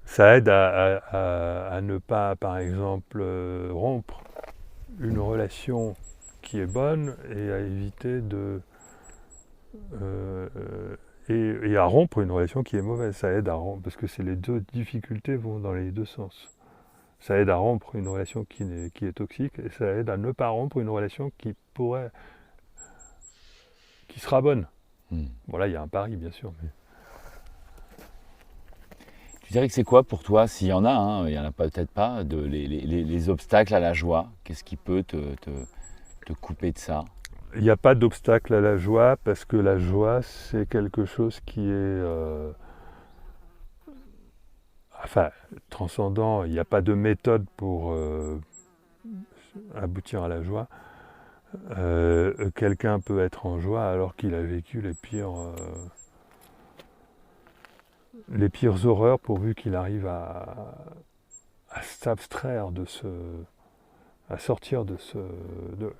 Ça aide à ne pas, par exemple, rompre une relation qui est bonne et à éviter et à rompre une relation qui est mauvaise. Ça aide à rompre, parce que les deux difficultés vont dans les deux sens. Ça aide à rompre une relation qui est toxique et ça aide à ne pas rompre une relation qui sera bonne. Bon, là, il y a un pari, bien sûr. Mais... Tu dirais que c'est quoi pour toi, s'il y en a, hein, il n'y en a peut-être pas, les obstacles à la joie? Qu'est-ce qui peut te couper de ça? Il n'y a pas d'obstacle à la joie parce que la joie, c'est quelque chose qui est... transcendant. Il n'y a pas de méthode pour aboutir à la joie. Quelqu'un peut être en joie alors qu'il a vécu les pires horreurs, pourvu qu'il arrive à s'abstraire à sortir de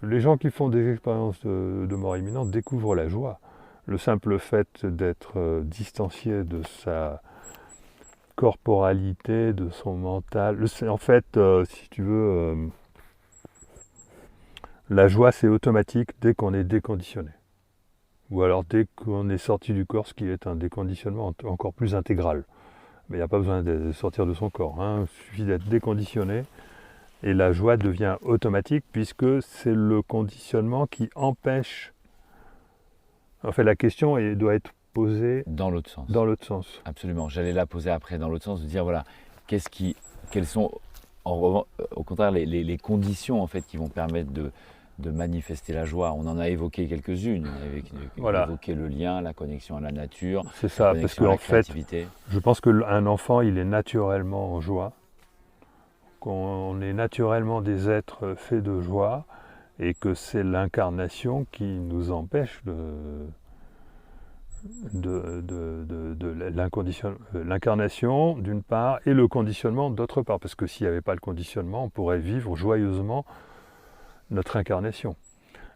Les gens qui font des expériences de mort imminente découvrent la joie. Le simple fait d'être distancié de sa corporalité, de son mental. En fait, si tu veux, la joie c'est automatique dès qu'on est déconditionné. Ou alors dès qu'on est sorti du corps, ce qui est un déconditionnement encore plus intégral. Mais il n'y a pas besoin de sortir de son corps, hein. Il suffit d'être déconditionné et la joie devient automatique puisque c'est le conditionnement qui empêche... En fait, la question doit être posée dans l'autre sens. Dans l'autre sens. Absolument. J'allais la poser après dans l'autre sens, de dire voilà, quelles sont au contraire les conditions en fait qui vont permettre de manifester la joie. On en a évoqué quelques-unes. On a évoqué le lien, la connexion à la nature. C'est ça, parce qu'en fait, je pense qu'un enfant, il est naturellement en joie. Qu'on est naturellement des êtres faits de joie et que c'est l'incarnation qui nous empêche l'incarnation d'une part et le conditionnement d'autre part. Parce que s'il n'y avait pas le conditionnement, on pourrait vivre joyeusement notre incarnation.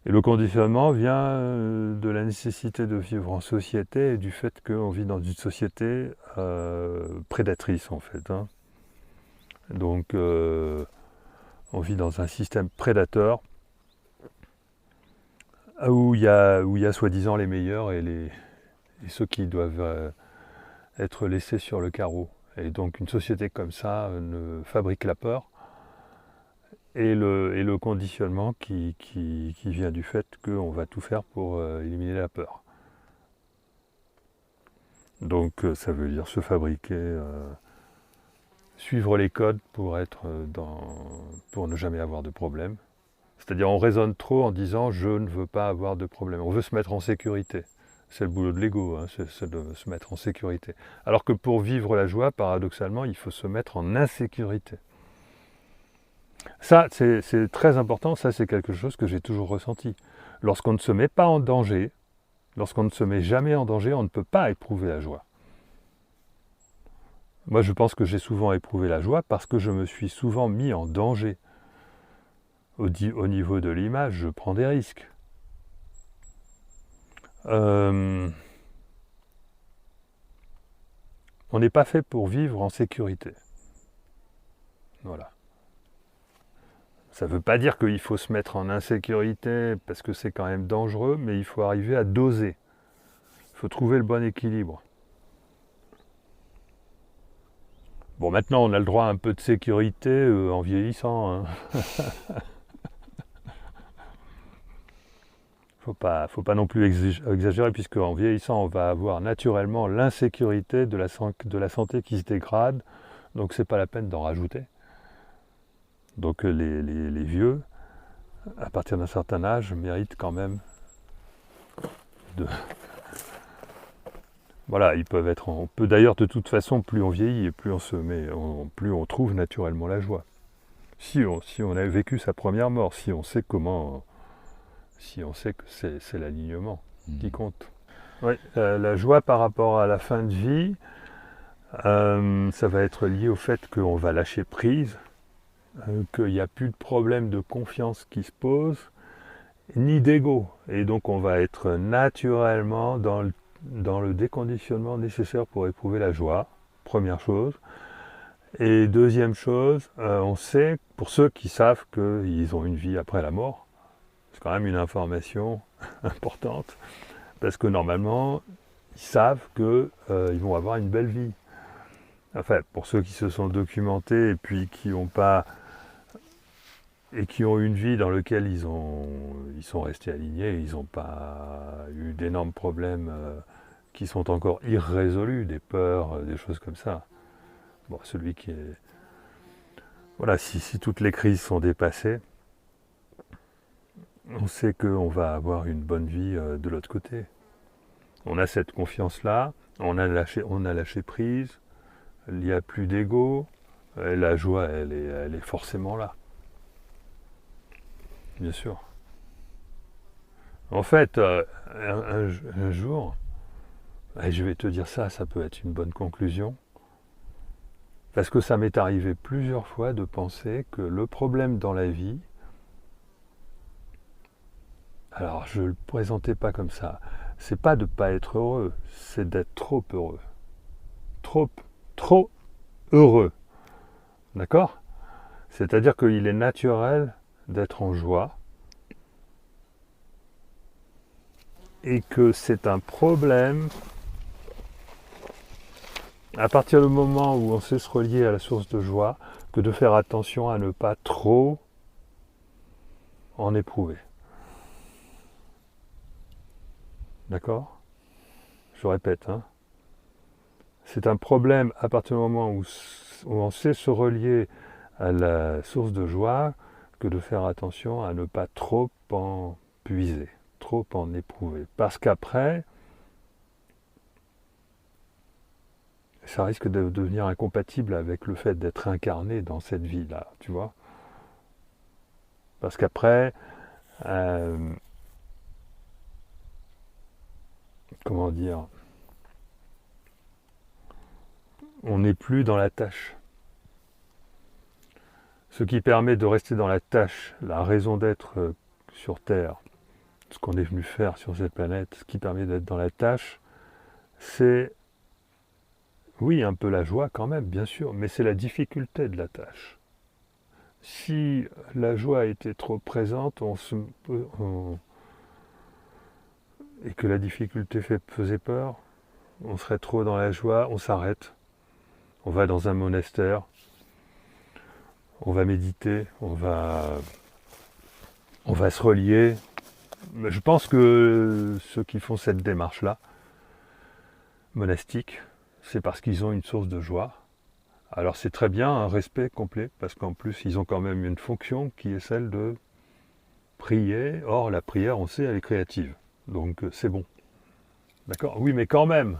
Et le conditionnement vient de la nécessité de vivre en société et du fait qu'on vit dans une société prédatrice en fait. Hein. Donc on vit dans un système prédateur où il y a soi-disant les meilleurs et ceux qui doivent être laissés sur le carreau. Et donc une société comme ça fabrique la peur et le conditionnement qui vient du fait qu'on va tout faire pour éliminer la peur. Donc ça veut dire se fabriquer, suivre les codes pour ne jamais avoir de problème. C'est-à-dire on raisonne trop en disant je ne veux pas avoir de problème. On veut se mettre en sécurité. C'est le boulot de l'ego, hein, c'est de se mettre en sécurité. Alors que pour vivre la joie, paradoxalement, il faut se mettre en insécurité. Ça, c'est très important, ça c'est quelque chose que j'ai toujours ressenti. Lorsqu'on ne se met pas en danger, lorsqu'on ne se met jamais en danger, on ne peut pas éprouver la joie. Moi je pense que j'ai souvent éprouvé la joie parce que je me suis souvent mis en danger. Au niveau de l'image, je prends des risques. On n'est pas fait pour vivre en sécurité. Voilà. Ça ne veut pas dire qu'il faut se mettre en insécurité parce que c'est quand même dangereux, mais il faut arriver à doser. Il faut trouver le bon équilibre. Bon, maintenant on a le droit à un peu de sécurité en vieillissant. Hein. Faut pas non plus exagérer, puisque en vieillissant, on va avoir naturellement l'insécurité de la santé qui se dégrade, donc c'est pas la peine d'en rajouter. Donc les vieux, à partir d'un certain âge, méritent quand même de... Voilà, ils peuvent être... On peut d'ailleurs, de toute façon, plus on vieillit et plus plus on trouve naturellement la joie. Si on a vécu sa première mort, si on sait que c'est l'alignement qui compte. Oui, la joie par rapport à la fin de vie, ça va être lié au fait qu'on va lâcher prise, qu'il n'y a plus de problème de confiance qui se pose, ni d'ego. Et donc on va être naturellement dans le déconditionnement nécessaire pour éprouver la joie, première chose. Et deuxième chose, on sait, pour ceux qui savent qu'ils ont une vie après la mort, c'est quand même une information importante, parce que normalement, ils savent qu'ils vont avoir une belle vie. Enfin, pour ceux qui se sont documentés et puis qui n'ont pas... et qui ont une vie dans laquelle ils sont restés alignés, ils n'ont pas eu d'énormes problèmes qui sont encore irrésolus, des peurs, des choses comme ça. Bon, celui qui est... Voilà, si toutes les crises sont dépassées, on sait qu'on va avoir une bonne vie de l'autre côté. On a cette confiance-là, on a lâché prise, il n'y a plus d'ego, la joie, elle est forcément là. Bien sûr. En fait, un jour, et je vais te dire ça peut être une bonne conclusion, parce que ça m'est arrivé plusieurs fois de penser que le problème dans la vie, alors je ne le présentais pas comme ça, c'est pas de ne pas être heureux, c'est d'être trop heureux. Trop heureux. D'accord ? C'est-à-dire qu'il est naturel d'être en joie et que c'est un problème à partir du moment où on sait se relier à la source de joie que de faire attention à ne pas trop en éprouver. D'accord ? Je répète, hein. C'est un problème à partir du moment où on sait se relier à la source de joie que de faire attention à ne pas trop en puiser, trop en éprouver. Parce qu'après, ça risque de devenir incompatible avec le fait d'être incarné dans cette vie-là, tu vois. Parce qu'après, comment dire, on n'est plus dans la tâche. Ce qui permet de rester dans la tâche, la raison d'être sur Terre, ce qu'on est venu faire sur cette planète, ce qui permet d'être dans la tâche, c'est, oui, un peu la joie quand même, bien sûr, mais c'est la difficulté de la tâche. Si la joie était trop présente, et que la difficulté faisait peur, on serait trop dans la joie, on s'arrête, on va dans un monastère, on va méditer, on va se relier. Je pense que ceux qui font cette démarche-là, monastique, c'est parce qu'ils ont une source de joie. Alors c'est très bien, un respect complet, parce qu'en plus ils ont quand même une fonction qui est celle de prier. Or la prière, on sait, elle est créative, donc c'est bon. D'accord ? Oui, mais quand même,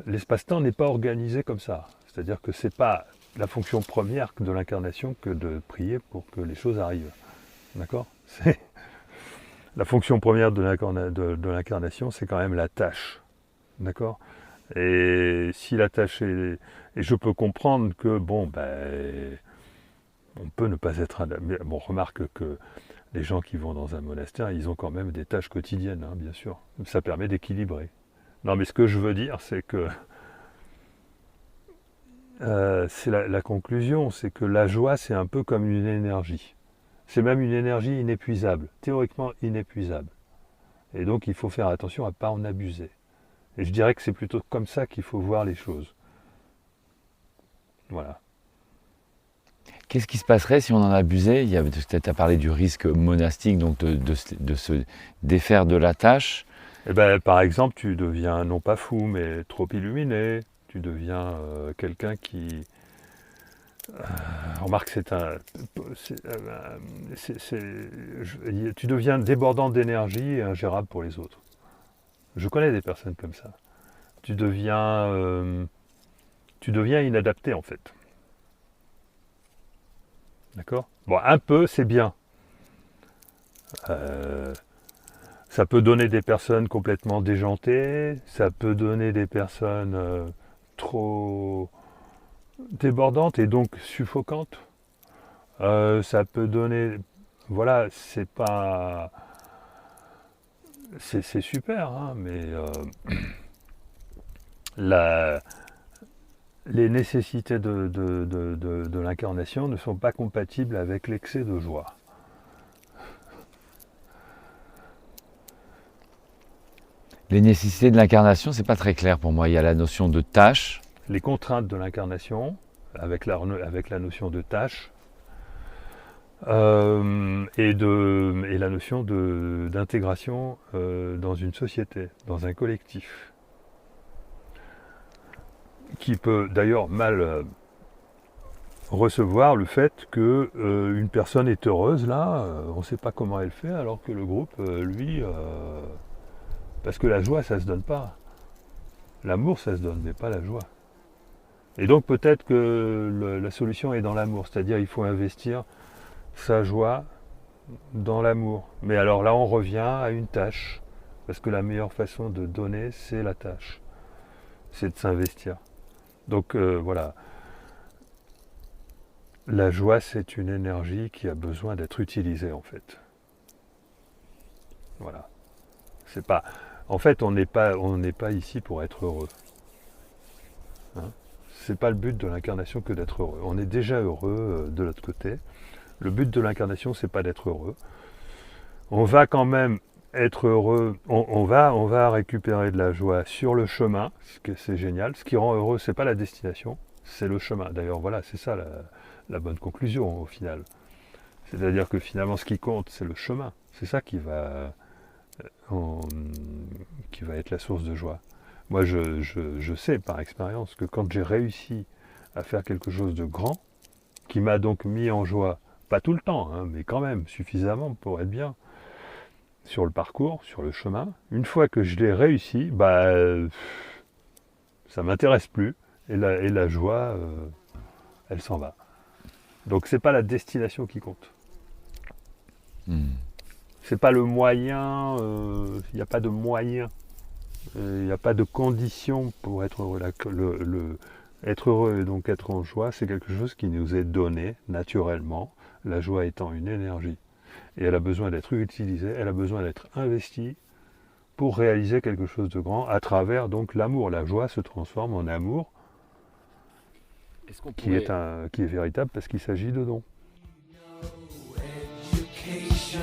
l'espace-temps n'est pas organisé comme ça. C'est-à-dire que c'est pas la fonction première de l'incarnation que de prier pour que les choses arrivent. D'accord ? C'est la fonction première de l'incarnation, c'est quand même la tâche. D'accord ? Et si la tâche est... Et je peux comprendre que, bon, ben... On peut ne pas être... Bon, remarque que les gens qui vont dans un monastère, ils ont quand même des tâches quotidiennes, hein, bien sûr. Ça permet d'équilibrer. Non, mais ce que je veux dire, c'est que... c'est la conclusion, c'est que la joie, c'est un peu comme une énergie. C'est même une énergie inépuisable, théoriquement inépuisable. Et donc il faut faire attention à ne pas en abuser. Et je dirais que c'est plutôt comme ça qu'il faut voir les choses. Voilà. Qu'est-ce qui se passerait si on en abusait? Tu as parlé du risque monastique, donc de se défaire de la tâche. Eh ben, par exemple, tu deviens non pas fou, mais trop illuminé. Tu deviens quelqu'un qui... remarque, tu deviens débordant d'énergie et ingérable pour les autres. Je connais des personnes comme ça. Tu deviens inadapté en fait. D'accord ? Bon, un peu, c'est bien. Ça peut donner des personnes complètement déjantées, ça peut donner des personnes trop débordantes et donc suffocantes. Ça peut donner... Voilà, c'est pas... C'est super, hein, mais les nécessités de l'incarnation ne sont pas compatibles avec l'excès de joie. Les nécessités de l'incarnation, c'est pas très clair pour moi. Il y a la notion de tâche. Les contraintes de l'incarnation, avec la notion de tâche, et la notion d'intégration dans une société, dans un collectif, qui peut d'ailleurs mal recevoir le fait que une personne est heureuse là, on ne sait pas comment elle fait, alors que le groupe, lui, parce que la joie, ça se donne pas. L'amour, ça se donne, mais pas la joie. Et donc peut-être que la solution est dans l'amour, c'est-à-dire il faut investir sa joie dans l'amour. Mais alors là, on revient à une tâche, parce que la meilleure façon de donner, c'est la tâche. C'est de s'investir. Donc voilà. La joie, c'est une énergie qui a besoin d'être utilisée, en fait. Voilà. C'est pas... En fait, on n'est pas ici pour être heureux. Hein ? C'est pas le but de l'incarnation que d'être heureux. On est déjà heureux de l'autre côté. Le but de l'incarnation, c'est pas d'être heureux. On va quand même être heureux. On va récupérer de la joie sur le chemin, ce que c'est génial. Ce qui rend heureux, c'est pas la destination, c'est le chemin. D'ailleurs, voilà, c'est ça la bonne conclusion au final. C'est-à-dire que finalement, ce qui compte, c'est le chemin. C'est ça qui va être la source de joie. Moi, je sais par expérience que quand j'ai réussi à faire quelque chose de grand, qui m'a donc mis en joie, pas tout le temps, hein, mais quand même suffisamment pour être bien sur le parcours, sur le chemin, une fois que je l'ai réussi, ça m'intéresse plus, et la joie, elle s'en va. Donc c'est pas la destination qui compte. C'est pas le moyen, il n'y a pas de moyen, il n'y a pas de condition pour être heureux. Être heureux et donc être en joie, c'est quelque chose qui nous est donné naturellement, la joie étant une énergie. Et elle a besoin d'être utilisée, elle a besoin d'être investie pour réaliser quelque chose de grand à travers donc l'amour. La joie se transforme en amour qui est véritable parce qu'il s'agit de don. Education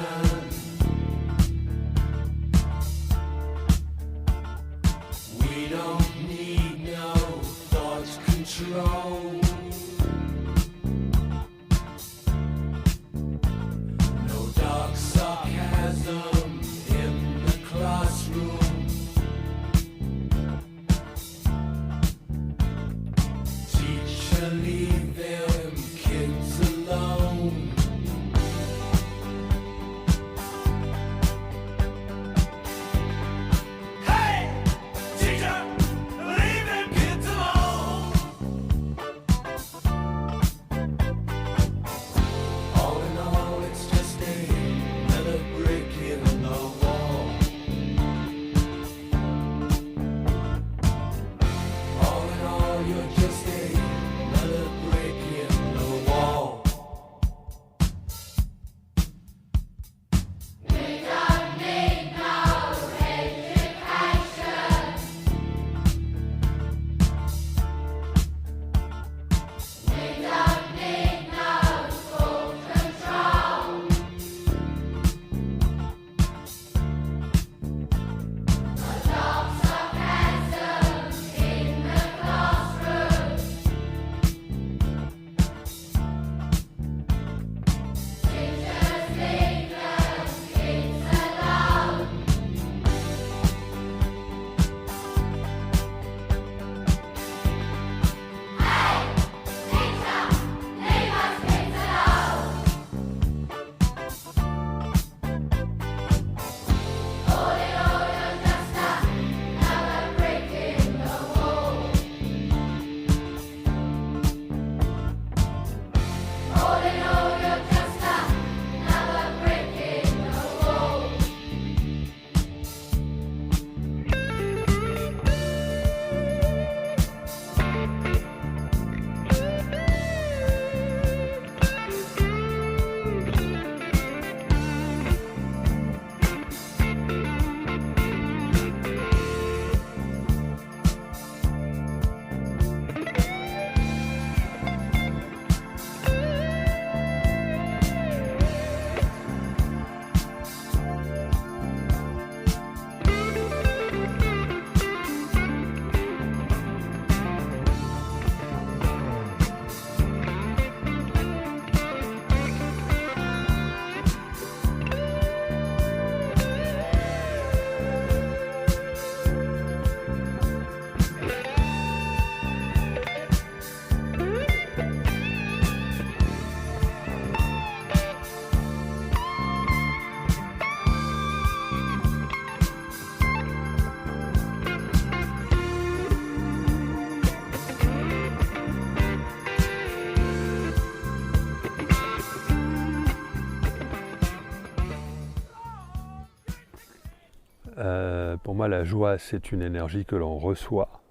Pour moi, la joie, c'est une énergie que l'on reçoit,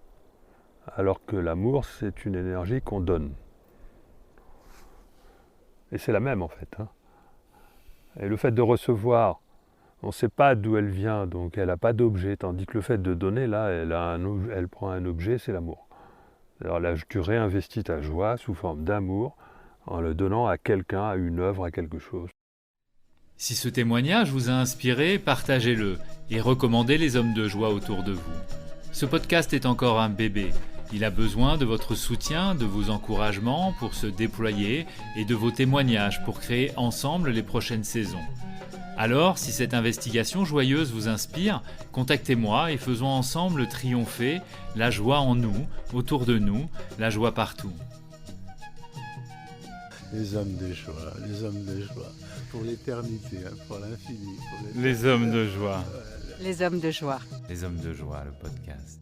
alors que l'amour, c'est une énergie qu'on donne. Et c'est la même, en fait. Et le fait de recevoir, on ne sait pas d'où elle vient, donc elle n'a pas d'objet, tandis que le fait de donner, là, elle prend un objet, c'est l'amour. Alors là, tu réinvestis ta joie sous forme d'amour en le donnant à quelqu'un, à une œuvre, à quelque chose. Si ce témoignage vous a inspiré, partagez-le et recommandez les hommes de joie autour de vous. Ce podcast est encore un bébé. Il a besoin de votre soutien, de vos encouragements pour se déployer et de vos témoignages pour créer ensemble les prochaines saisons. Alors, si cette investigation joyeuse vous inspire, contactez-moi et faisons ensemble triompher la joie en nous, autour de nous, la joie partout. Les hommes de joie, pour l'éternité, pour l'infini. Les hommes de joie. Les hommes de joie. Les hommes de joie, le podcast.